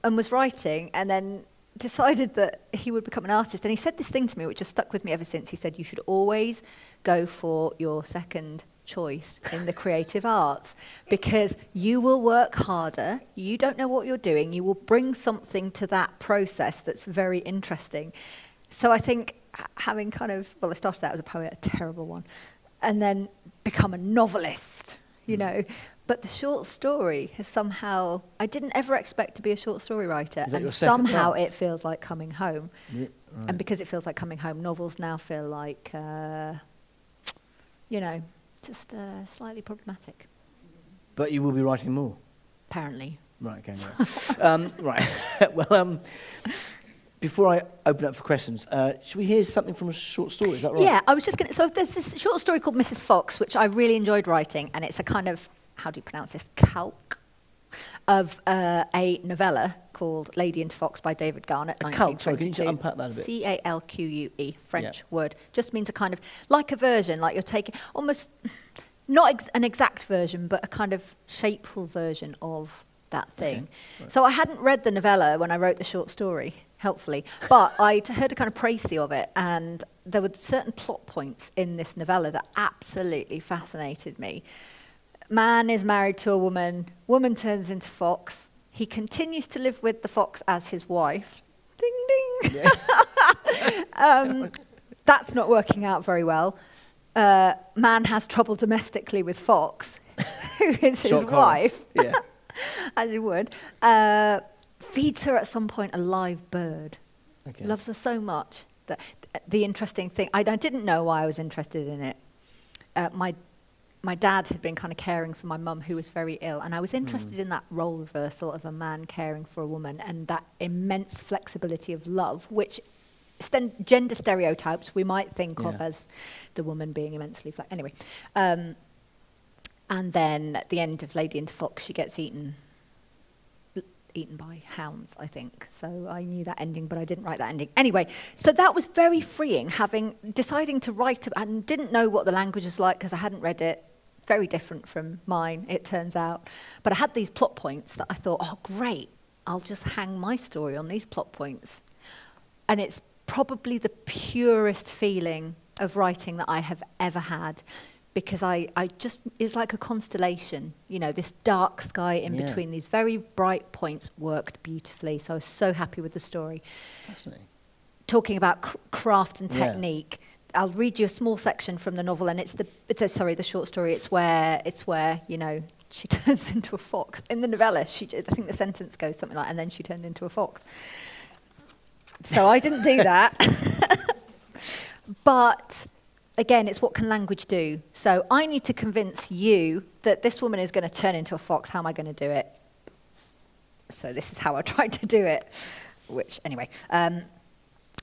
[SPEAKER 2] and was writing, and then decided that he would become an artist. And he said this thing to me, which has stuck with me ever since. He said, you should always go for your second choice in the creative arts, because you will work harder, you don't know what you're doing, you will bring something to that process that's very interesting. So I think having I started out as a poet, a terrible one, and then become a novelist, you know, But the short story has somehow, I didn't ever expect to be a short story writer,
[SPEAKER 1] Is that
[SPEAKER 2] and
[SPEAKER 1] your second
[SPEAKER 2] somehow
[SPEAKER 1] part?
[SPEAKER 2] it feels like coming home.
[SPEAKER 1] Yeah, right.
[SPEAKER 2] And because it feels like coming home, novels now feel like, just slightly problematic,
[SPEAKER 1] But you will be writing more.
[SPEAKER 2] apparently.
[SPEAKER 1] Right, okay, right. Right. Well, before I open up for questions, should we hear something from a short story? Is that right?
[SPEAKER 2] Yeah, I was just going to... So there's this short story called Mrs. Fox, which I really enjoyed writing, and it's a kind of, how do you pronounce this, calque of a novella called Lady and Fox by David Garnett,
[SPEAKER 1] A calque, sorry, can you
[SPEAKER 2] 1922.
[SPEAKER 1] unpack that a bit?
[SPEAKER 2] C-A-L-Q-U-E, French
[SPEAKER 1] Yeah.
[SPEAKER 2] word. Just means a kind of, like a version, like you're taking, almost, not an exact version, but a kind of shapeful version of that thing.
[SPEAKER 1] Okay, right.
[SPEAKER 2] So I hadn't read the novella when I wrote the short story, helpfully, but I heard a kind of précis of it, and there were certain plot points in this novella that absolutely fascinated me. Man is married to a woman turns into fox. He continues to live with the fox as his wife. Ding, ding.
[SPEAKER 1] Yeah.
[SPEAKER 2] That's not working out very well. Man has trouble domestically with fox, who is his
[SPEAKER 1] Shock horror.
[SPEAKER 2] wife.
[SPEAKER 1] Yeah.
[SPEAKER 2] As you would, feeds her at some point a live bird.
[SPEAKER 1] Okay.
[SPEAKER 2] Loves her so much that the interesting thing, I didn't know why I was interested in it. My dad had been kind of caring for my mum, who was very ill, and I was interested in that role reversal of a man caring for a woman and that immense flexibility of love, which gender stereotypes we might think of
[SPEAKER 1] Yeah.
[SPEAKER 2] as the woman being immensely flexible. Anyway. And then at the end of Lady and Fox, she gets eaten by hounds, I think. So I knew that ending, but I didn't write that ending. Anyway, so that was very freeing, deciding to write, and didn't know what the language was like because I hadn't read it. Very different from mine, it turns out. But I had these plot points that I thought, oh, great, I'll just hang my story on these plot points. And it's probably the purest feeling of writing that I have ever had. Because it's like a constellation, this dark sky in
[SPEAKER 1] Yeah.
[SPEAKER 2] between these very bright points worked beautifully. So I was so happy with the story.
[SPEAKER 1] Fascinating.
[SPEAKER 2] Talking about craft and
[SPEAKER 1] Yeah.
[SPEAKER 2] technique, I'll read you a small section from the novel, and it's the short story. It's where she turns into a fox. In the novella, I think the sentence goes something like, and then she turned into a fox. So I didn't do that. But again, it's what can language do? So I need to convince you that this woman is going to turn into a fox. How am I going to do it? So this is how I tried to do it. Anyway.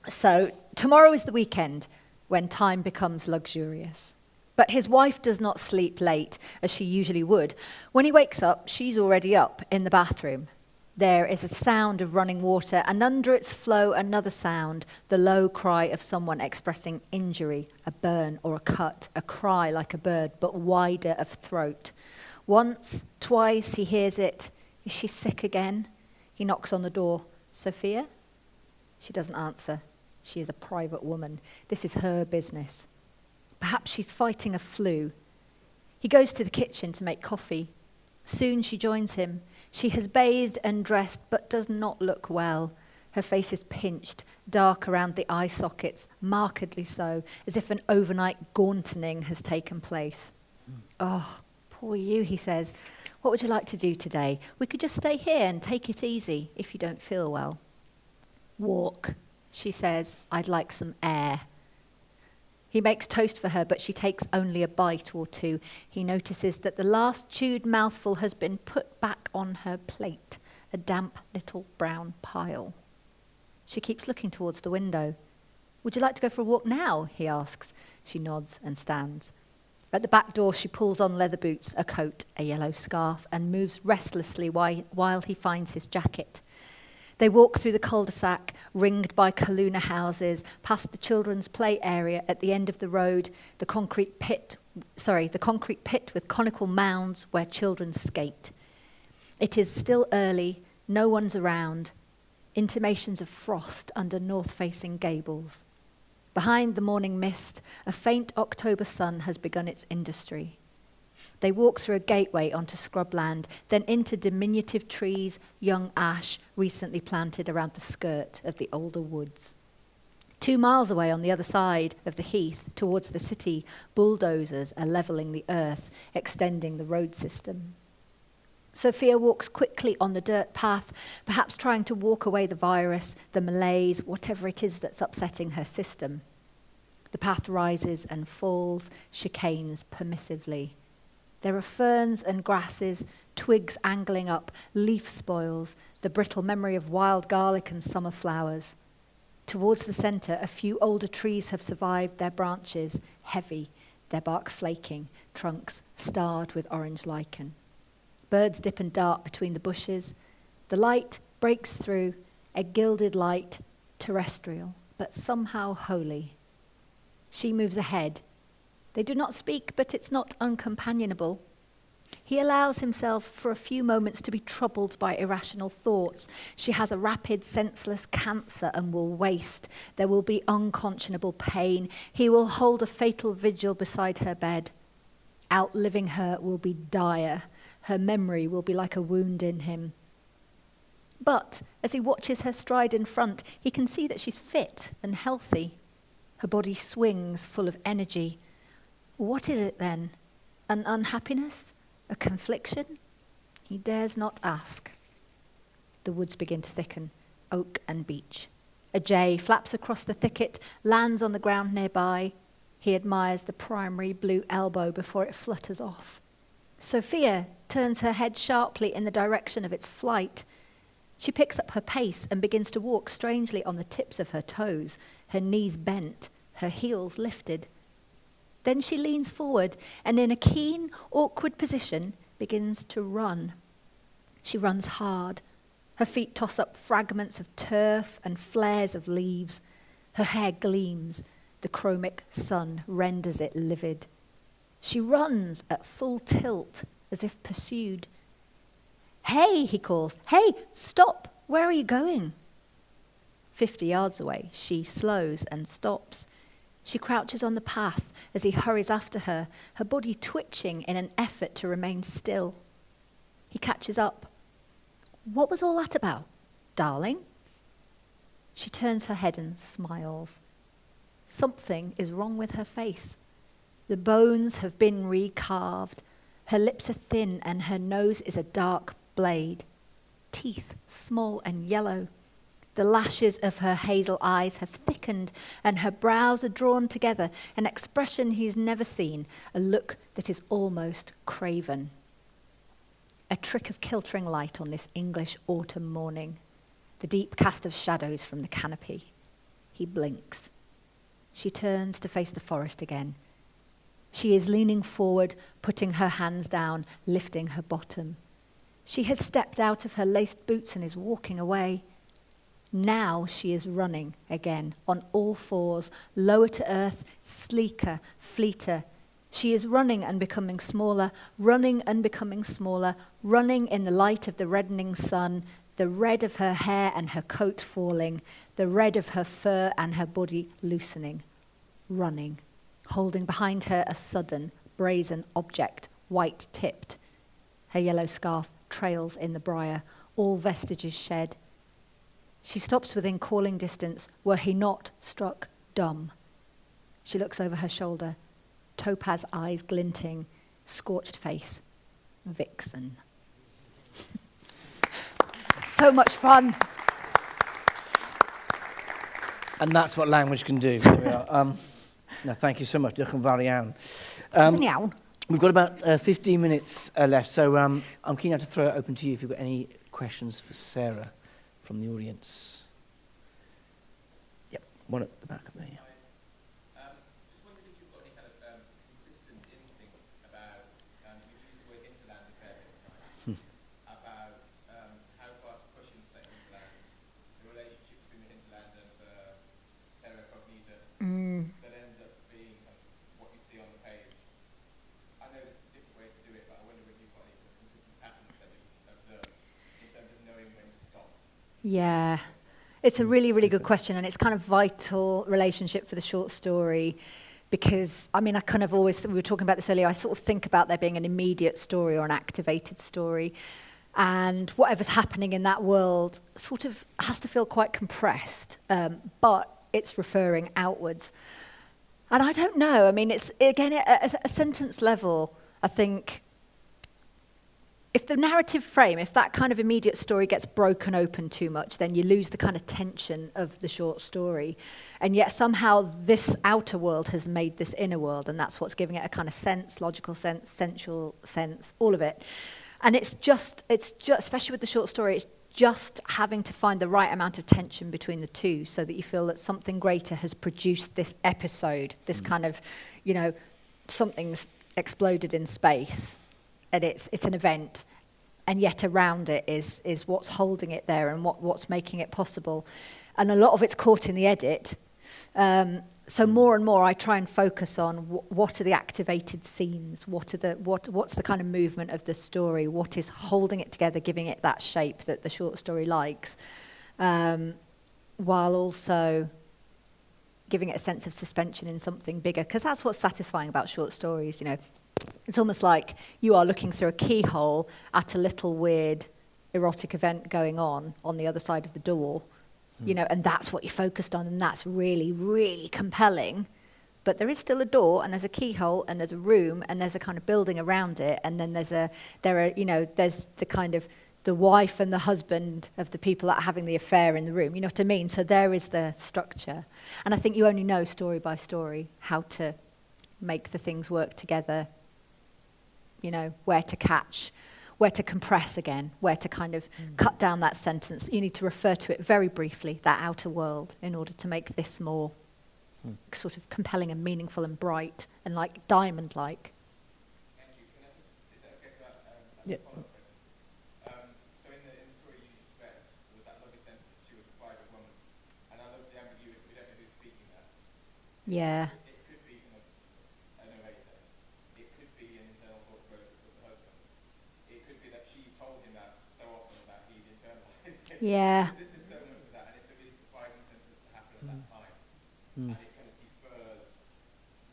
[SPEAKER 2] So tomorrow is the weekend when time becomes luxurious. But his wife does not sleep late, as she usually would. When he wakes up, she's already up in the bathroom. There is a sound of running water, and under its flow, another sound, the low cry of someone expressing injury, a burn or a cut, a cry like a bird, but wider of throat. Once, twice, he hears it. Is she sick again? He knocks on the door. Sophia? She doesn't answer. She is a private woman. This is her business. Perhaps she's fighting a flu. He goes to the kitchen to make coffee. Soon she joins him. She has bathed and dressed, but does not look well. Her face is pinched, dark around the eye sockets, markedly so, as if an overnight gauntning has taken place. Oh, poor you, he says. What would you like to do today? We could just stay here and take it easy if you don't feel well. Walk, she says. I'd like some air. He makes toast for her, but she takes only a bite or two. He notices that the last chewed mouthful has been put back on her plate, a damp little brown pile. She keeps looking towards the window. Would you like to go for a walk now? He asks. She nods and stands. At the back door, she pulls on leather boots, a coat, a yellow scarf, and moves restlessly while he finds his jacket. They walk through the cul-de-sac, ringed by Kaluna houses, past the children's play area at the end of the road, the concrete pit with conical mounds where children skate. It is still early, no one's around, intimations of frost under north-facing gables. Behind the morning mist, a faint October sun has begun its industry. They walk through a gateway onto scrubland, then into diminutive trees, young ash recently planted around the skirt of the older woods. 2 miles away on the other side of the heath, towards the city, bulldozers are levelling the earth, extending the road system. Sophia walks quickly on the dirt path, perhaps trying to walk away the virus, the malaise, whatever it is that's upsetting her system. The path rises and falls, chicanes permissively. There are ferns and grasses, twigs angling up, leaf spoils, the brittle memory of wild garlic and summer flowers. Towards the centre, a few older trees have survived their branches, heavy, their bark flaking, trunks starred with orange lichen. Birds dip and dart between the bushes. The light breaks through, a gilded light, terrestrial, but somehow holy. She moves ahead. They do not speak, but it's not uncompanionable. He allows himself for a few moments to be troubled by irrational thoughts. She has a rapid, senseless cancer and will waste. There will be unconscionable pain. He will hold a fatal vigil beside her bed. Outliving her will be dire. Her memory will be like a wound in him. But as he watches her stride in front, he can see that she's fit and healthy. Her body swings, full of energy. What is it then? An unhappiness? A confliction? He dares not ask. The woods begin to thicken, oak and beech. A jay flaps across the thicket, lands on the ground nearby. He admires the primary blue elbow before it flutters off. Sophia turns her head sharply in the direction of its flight. She picks up her pace and begins to walk strangely on the tips of her toes, her knees bent, her heels lifted. Then she leans forward and in a keen, awkward position begins to run. She runs hard. Her feet toss up fragments of turf and flares of leaves. Her hair gleams. The chromic sun renders it livid. She runs at full tilt, as if pursued. "Hey," he calls. "Hey, stop! Where are you going?" 50 yards away, she slows and stops. She crouches on the path as he hurries after her, her body twitching in an effort to remain still. He catches up. "What was all that about, darling?" She turns her head and smiles. Something is wrong with her face. The bones have been recarved. Her lips are thin and her nose is a dark blade. Teeth small and yellow. The lashes of her hazel eyes have thickened and her brows are drawn together, an expression he's never seen, a look that is almost craven. A trick of kiltering light on this English autumn morning. The deep cast of shadows from the canopy. He blinks. She turns to face the forest again. She is leaning forward, putting her hands down, lifting her bottom. She has stepped out of her laced boots and is walking away. Now she is running again, on all fours, lower to earth, sleeker, fleeter. She is running and becoming smaller, running and becoming smaller, running in the light of the reddening sun, the red of her hair and her coat falling, the red of her fur and her body loosening. Running, holding behind her a sudden, brazen object, white-tipped. Her yellow scarf trails in the briar, all vestiges shed. She stops within calling distance, were he not struck dumb. She looks over her shoulder, topaz eyes glinting, scorched face. Vixen. So much fun.
[SPEAKER 1] And that's what language can do. There we are. No, thank you so much. Diolch yn fawr iawn.
[SPEAKER 2] Iawn.
[SPEAKER 1] We've got about 15 minutes left, so I'm keen now to throw it open to you if you've got any questions for Sarah from the audience. Yep, one at the back up there. Yeah.
[SPEAKER 3] Just wondered if you've got any kind of consistent inkling about, you've used the word hinterland a fair bit tonight, about how far to push into that hinterland, the relationship between the hinterland and the terra cognita that ends up being kind of what you see on the page. I know there's different ways to do it, but I wonder if you've got any consistent patterns that you observe in terms of knowing when to stop.
[SPEAKER 2] Yeah. It's a really, really good question, and it's kind of vital relationship for the short story because, I mean, I kind of always, we were talking about this earlier, I sort of think about there being an immediate story or an activated story, and whatever's happening in that world sort of has to feel quite compressed, but it's referring outwards. And I don't know, I mean, it's, again, at a sentence level, I think, if the narrative frame, if that kind of immediate story gets broken open too much, then you lose the kind of tension of the short story. And yet somehow this outer world has made this inner world, and that's what's giving it a kind of sense, logical sense, sensual sense, all of it. And it's just, especially with the short story, it's just having to find the right amount of tension between the two so that you feel that something greater has produced this episode, this kind of, you know, something's exploded in space. And it's an event, and yet around it is what's holding it there and what's making it possible. And a lot of it's caught in the edit. So more and more I try and focus on what are the activated scenes, what's the kind of movement of the story, what is holding it together, giving it that shape that the short story likes, while also giving it a sense of suspension in something bigger, because that's what's satisfying about short stories, you know. It's almost like you are looking through a keyhole at a little weird erotic event going on the other side of the door, you know, and that's what you're focused on, and that's really, really compelling. But there is still a door, and there's a keyhole, and there's a room, and there's a kind of building around it, and then there's the kind of the wife and the husband of the people that are having the affair in the room, you know what I mean? So there is the structure. And I think you only know story by story how to make the things work together, you know, where to catch, where to compress again, where to kind of cut down that sentence. You need to refer to it very briefly, that outer world, in order to make this more sort of compelling and meaningful and bright and like diamond-like.
[SPEAKER 3] Thank you. Is that okay for that?
[SPEAKER 1] Yeah.
[SPEAKER 3] Follow-up question? So in the story you just read, there was that lovely sentence, she was a private woman. And I love the ambiguity, we don't know who's speaking that.
[SPEAKER 2] Yeah.
[SPEAKER 3] It could be kind of a narrator. It could be an internal thought process of the husband. It could be that she's told him that so often that he's internalized it.
[SPEAKER 2] Yeah.
[SPEAKER 3] There's so much of that, and it's a really surprising sentence to happen at that time. And it kind of defers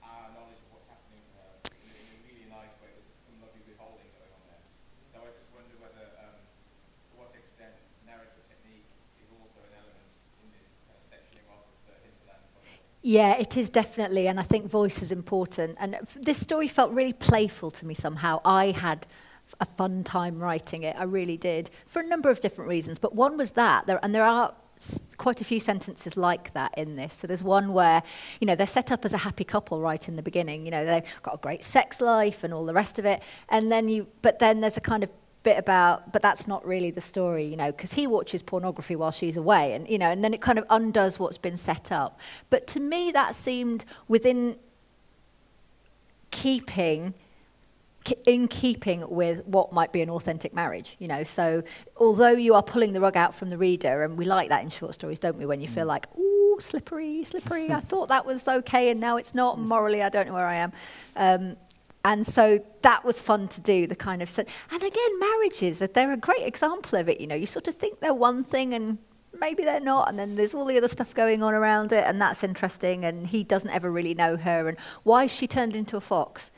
[SPEAKER 3] our knowledge of what's happening to her in a really nice way. There's some lovely withholding going on there. So I just wonder whether, to what extent narrative technique is also an element in this kind of sectioning off of the hinterland project.
[SPEAKER 2] Yeah, it is definitely, and I think voice is important. And this story felt really playful to me somehow. I had a fun time writing it, I really did, for a number of different reasons. But one was that, there are quite a few sentences like that in this. So there's one where, you know, they're set up as a happy couple right in the beginning. You know, they've got a great sex life and all the rest of it. And then but then there's a kind of bit about, but that's not really the story, you know, because he watches pornography while she's away, and you know, and then it kind of undoes what's been set up. But to me, that seemed in keeping with what might be an authentic marriage, you know. So although you are pulling the rug out from the reader, and we like that in short stories, don't we, when you feel like, ooh, slippery, I thought that was okay and now it's not, morally I don't know where I am. And so that was fun to do, the kind of... And again, marriages, they're a great example of it, you know. You sort of think they're one thing and maybe they're not, and then there's all the other stuff going on around it, and that's interesting, and he doesn't ever really know her, and why is she turned into a fox?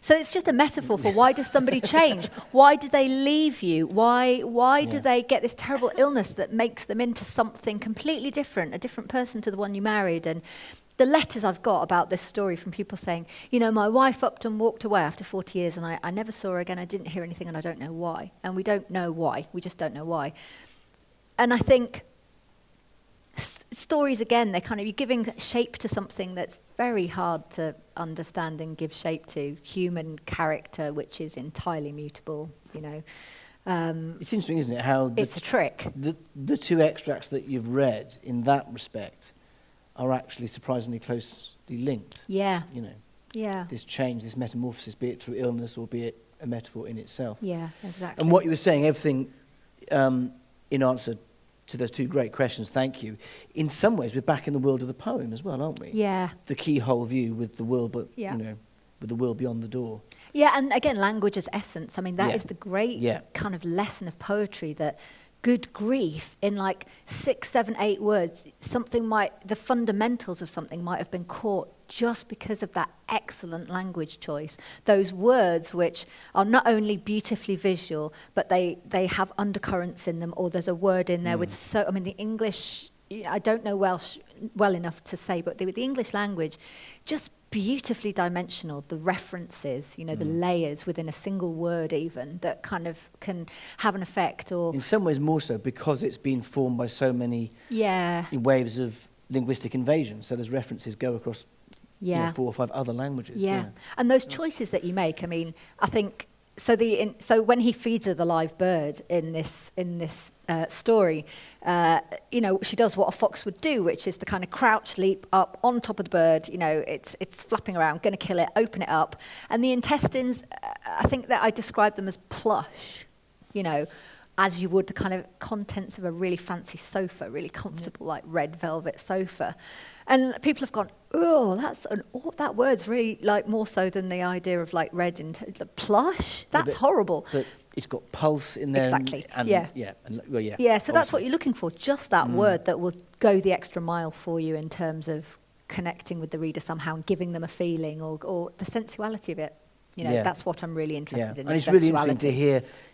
[SPEAKER 2] So it's just a metaphor for why does somebody change? Why do they leave you? Why do they get this terrible illness that makes them into something completely different, a different person to the one you married? And the letters I've got about this story from people saying, you know, my wife upped and walked away after 40 years and I never saw her again, I didn't hear anything and I don't know why. And we don't know why, we just don't know why. And I think stories, again, you're giving shape to something that's very hard to understand and give shape to, human character, which is entirely mutable, you know.
[SPEAKER 1] It's interesting, isn't it, how
[SPEAKER 2] it's a trick.
[SPEAKER 1] The two extracts that you've read in that respect are actually surprisingly closely linked.
[SPEAKER 2] Yeah.
[SPEAKER 1] You know.
[SPEAKER 2] Yeah.
[SPEAKER 1] This change, this metamorphosis, be it through illness or be it a metaphor in itself.
[SPEAKER 2] Yeah, exactly.
[SPEAKER 1] And what you were saying, everything in answer to those two great questions, thank you. In some ways, we're back in the world of the poem as well, aren't we?
[SPEAKER 2] Yeah.
[SPEAKER 1] The keyhole view with the world, but you know, with the world beyond the door.
[SPEAKER 2] Yeah, and again, language as essence. I mean, that is the great kind of lesson of poetry, that good grief, in like 6, 7, 8 words, the fundamentals of something might have been caught just because of that excellent language choice. Those words which are not only beautifully visual, but they have undercurrents in them, or there's a word in there with the English, I don't know Welsh well enough to say, but the English language, just beautifully dimensional, the references, you know, the layers within a single word even, that kind of can have an effect. Or
[SPEAKER 1] in some ways more so because it's been formed by so many waves of linguistic invasion. So there's references go across 4 or 5 other languages.
[SPEAKER 2] Yeah. And those choices that you make, I mean, I think, so when he feeds her the live bird in this story, you know, she does what a fox would do, which is to kind of crouch, leap up on top of the bird. You know, it's flapping around, going to kill it, open it up. And the intestines, I think that I described them as plush, you know, as you would the kind of contents of a really fancy sofa, really comfortable, like red velvet sofa. And people have gone, oh, that word's really like more so than the idea of like red and plush. That's horrible.
[SPEAKER 1] But it's got pulse in there.
[SPEAKER 2] Exactly.
[SPEAKER 1] Yeah.
[SPEAKER 2] So that's what you're looking for. Just that word that will go the extra mile for you in terms of connecting with the reader somehow and giving them a feeling or the sensuality of it. You know, that's what I'm really interested in.
[SPEAKER 1] And it's really interesting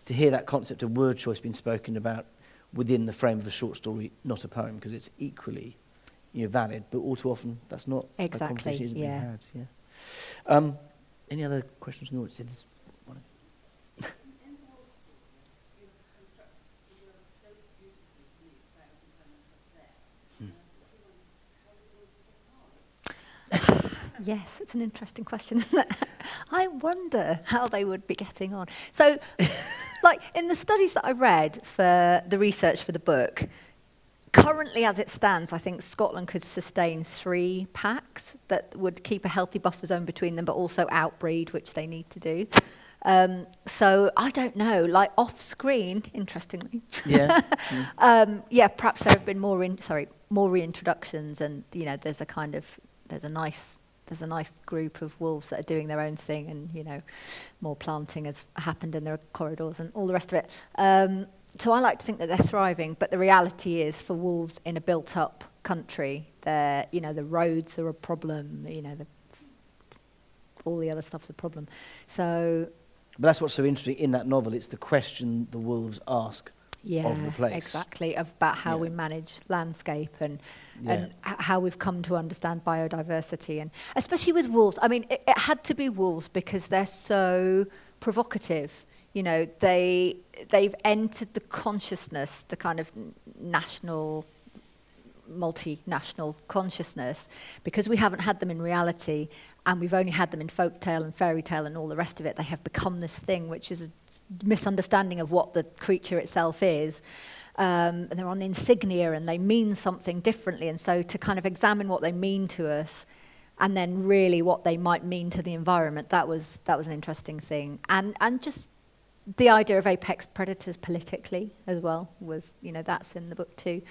[SPEAKER 1] to hear that concept of word choice being spoken about within the frame of a short story, not a poem, because it's equally, you know, valid, but all too often that's not a conversation isn't being had. Yeah. Any other questions from the audience? There's one.
[SPEAKER 2] Yes, it's an interesting question, isn't it? I wonder how they would be getting on. So, like, in the studies that I read for the research for the book, currently as it stands, I think Scotland could sustain 3 packs that would keep a healthy buffer zone between them, but also outbreed, which they need to do. So I don't know, like off-screen, interestingly.
[SPEAKER 1] Yeah.
[SPEAKER 2] Perhaps there have been more reintroductions, and you know, there's a nice group of wolves that are doing their own thing, and you know, more planting has happened in their corridors and all the rest of it. So I like to think that they're thriving, but the reality is, for wolves in a built-up country, you know, the roads are a problem. You know, all the other stuff's a problem. So.
[SPEAKER 1] But that's what's so interesting in that novel. It's the question the wolves ask of the place.
[SPEAKER 2] Exactly, about how we manage landscape and how we've come to understand biodiversity, and especially with wolves. I mean, it had to be wolves because they're so provocative. You know, they've entered the consciousness, the kind of national, multinational consciousness, because we haven't had them in reality, and we've only had them in folktale and fairy tale and all the rest of it. They have become this thing which is a misunderstanding of what the creature itself is. And they're on insignia and they mean something differently. And so to kind of examine what they mean to us and then really what they might mean to the environment, that was an interesting thing. And just the idea of apex predators politically as well was, you know, that's in the book too.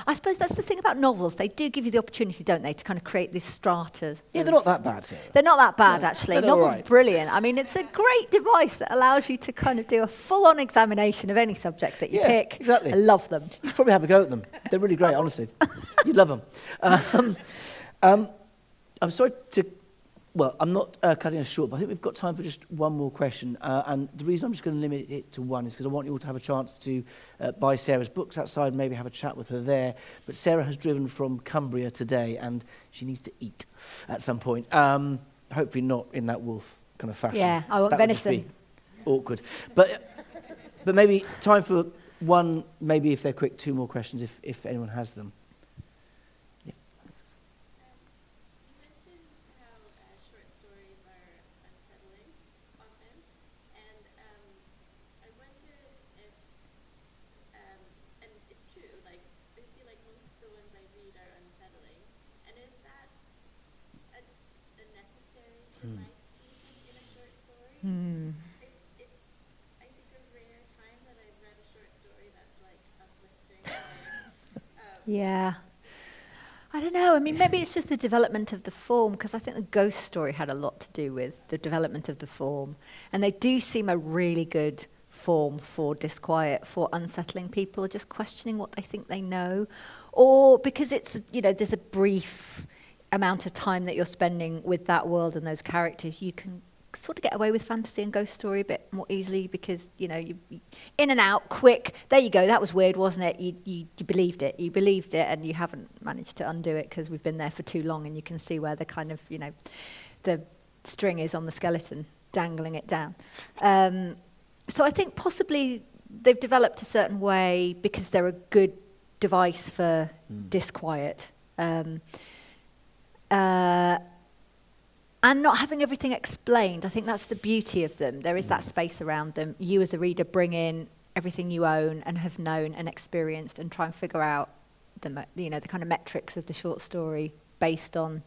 [SPEAKER 2] I suppose that's the thing about novels. They do give you the opportunity, don't they, to kind of create these stratas.
[SPEAKER 1] Yeah, they're not that bad, Sarah.
[SPEAKER 2] They're not that bad, actually.
[SPEAKER 1] They're
[SPEAKER 2] Novels
[SPEAKER 1] all right.
[SPEAKER 2] Brilliant. I mean, it's a great device that allows you to kind of do a full-on examination of any subject that you pick.
[SPEAKER 1] Exactly.
[SPEAKER 2] I love them.
[SPEAKER 1] You should probably have a go at them. They're really great, honestly. You'd love them. I'm sorry to... Well, I'm not cutting us short, but I think we've got time for just one more question. And the reason I'm just going to limit it to one is because I want you all to have a chance to buy Sarah's books outside, maybe have a chat with her there. But Sarah has driven from Cumbria today, and she needs to eat at some point. Hopefully not in that wolf kind of fashion.
[SPEAKER 2] Yeah, I want
[SPEAKER 1] that
[SPEAKER 2] venison.
[SPEAKER 1] Would just be awkward. But maybe time for one, maybe if they're quick, 2 more questions, if anyone has them.
[SPEAKER 4] I think a rare time that I've read a short story that's like uplifting.
[SPEAKER 2] Yeah. I don't know. I mean, maybe it's just the development of the form, because I think the ghost story had a lot to do with the development of the form. And they do seem a really good form for disquiet, for unsettling people, just questioning what they think they know. Or because it's, you know, there's a brief amount of time that you're spending with that world and those characters, you can sort of get away with fantasy and ghost story a bit more easily because, you know, you in and out, quick. There you go. That was weird, wasn't it? You believed it. You believed it, and you haven't managed to undo it because we've been there for too long, and you can see where the kind of, you know, the string is on the skeleton, dangling it down. So I think possibly they've developed a certain way because they're a good device for disquiet. And not having everything explained. I think that's the beauty of them. There is that space around them. You as a reader bring in everything you own and have known and experienced and try and figure out the kind of metrics of the short story based on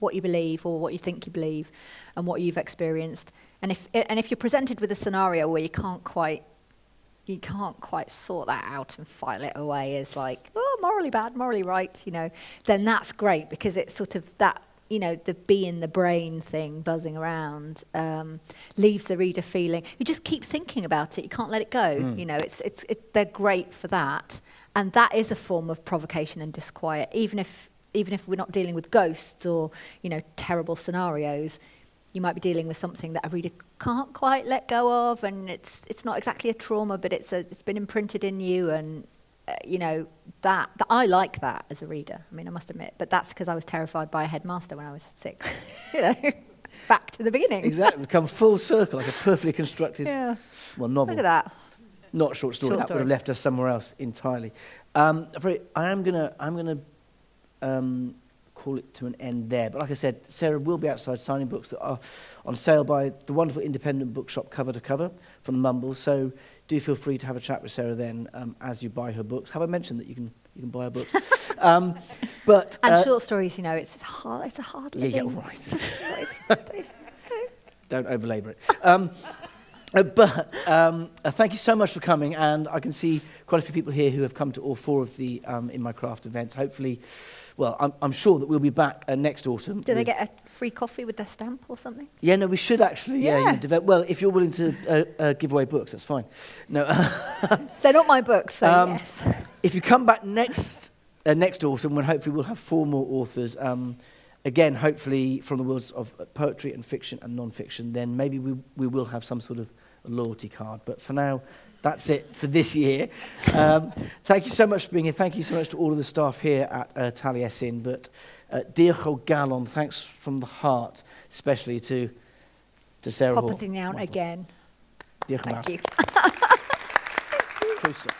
[SPEAKER 2] what you believe or what you think you believe and what you've experienced. And if you're presented with a scenario where you can't quite sort that out and file it away as like, oh, morally bad, morally right, you know, then that's great because it's sort of that, you know, the bee in the brain thing buzzing around leaves the reader feeling, you just keep thinking about it, you can't let it go. You know, they're great for that. And that is a form of provocation and disquiet, even if we're not dealing with ghosts or, you know, terrible scenarios. You might be dealing with something that a reader can't quite let go of, and it's not exactly a trauma, but it's been imprinted in you, and you know that I like that as a reader. I mean, I must admit, but that's because I was terrified by a headmaster when I was 6. You know, back to the beginning.
[SPEAKER 1] Exactly, we come full circle, like a perfectly constructed novel.
[SPEAKER 2] Look at that.
[SPEAKER 1] Not short story. That would have left us somewhere else entirely. I'm gonna call it to an end there. But like I said, Sarah will be outside signing books that are on sale by the wonderful independent bookshop Cover to Cover from the Mumbles. So do feel free to have a chat with Sarah then as you buy her books. Have I mentioned that you can buy her books? But
[SPEAKER 2] short stories, you know, it's a hard living.
[SPEAKER 1] Yeah, all right. Don't overlabour it. Thank you so much for coming, and I can see quite a few people here who have come to all 4 of the In My Craft events. Hopefully, well, I'm sure that we'll be back next autumn.
[SPEAKER 2] Do they get a free coffee with their stamp or something?
[SPEAKER 1] Yeah, no, we should actually. Yeah. Well, if you're willing to give away books, that's fine. No,
[SPEAKER 2] they're not my books, so yes.
[SPEAKER 1] If you come back next autumn, when hopefully we'll have 4 more authors. Again, hopefully from the worlds of poetry and fiction and non-fiction, then maybe we will have some sort of a loyalty card. But for now, that's it for this year. Thank you so much for being here. Thank you so much to all of the staff here at Taliesin. But diolch o galon, thanks from the heart, especially to Sarah Hall.
[SPEAKER 2] Popping out again.
[SPEAKER 1] Diolch yn
[SPEAKER 2] Thank
[SPEAKER 1] fawr.
[SPEAKER 2] you.
[SPEAKER 1] Croeso.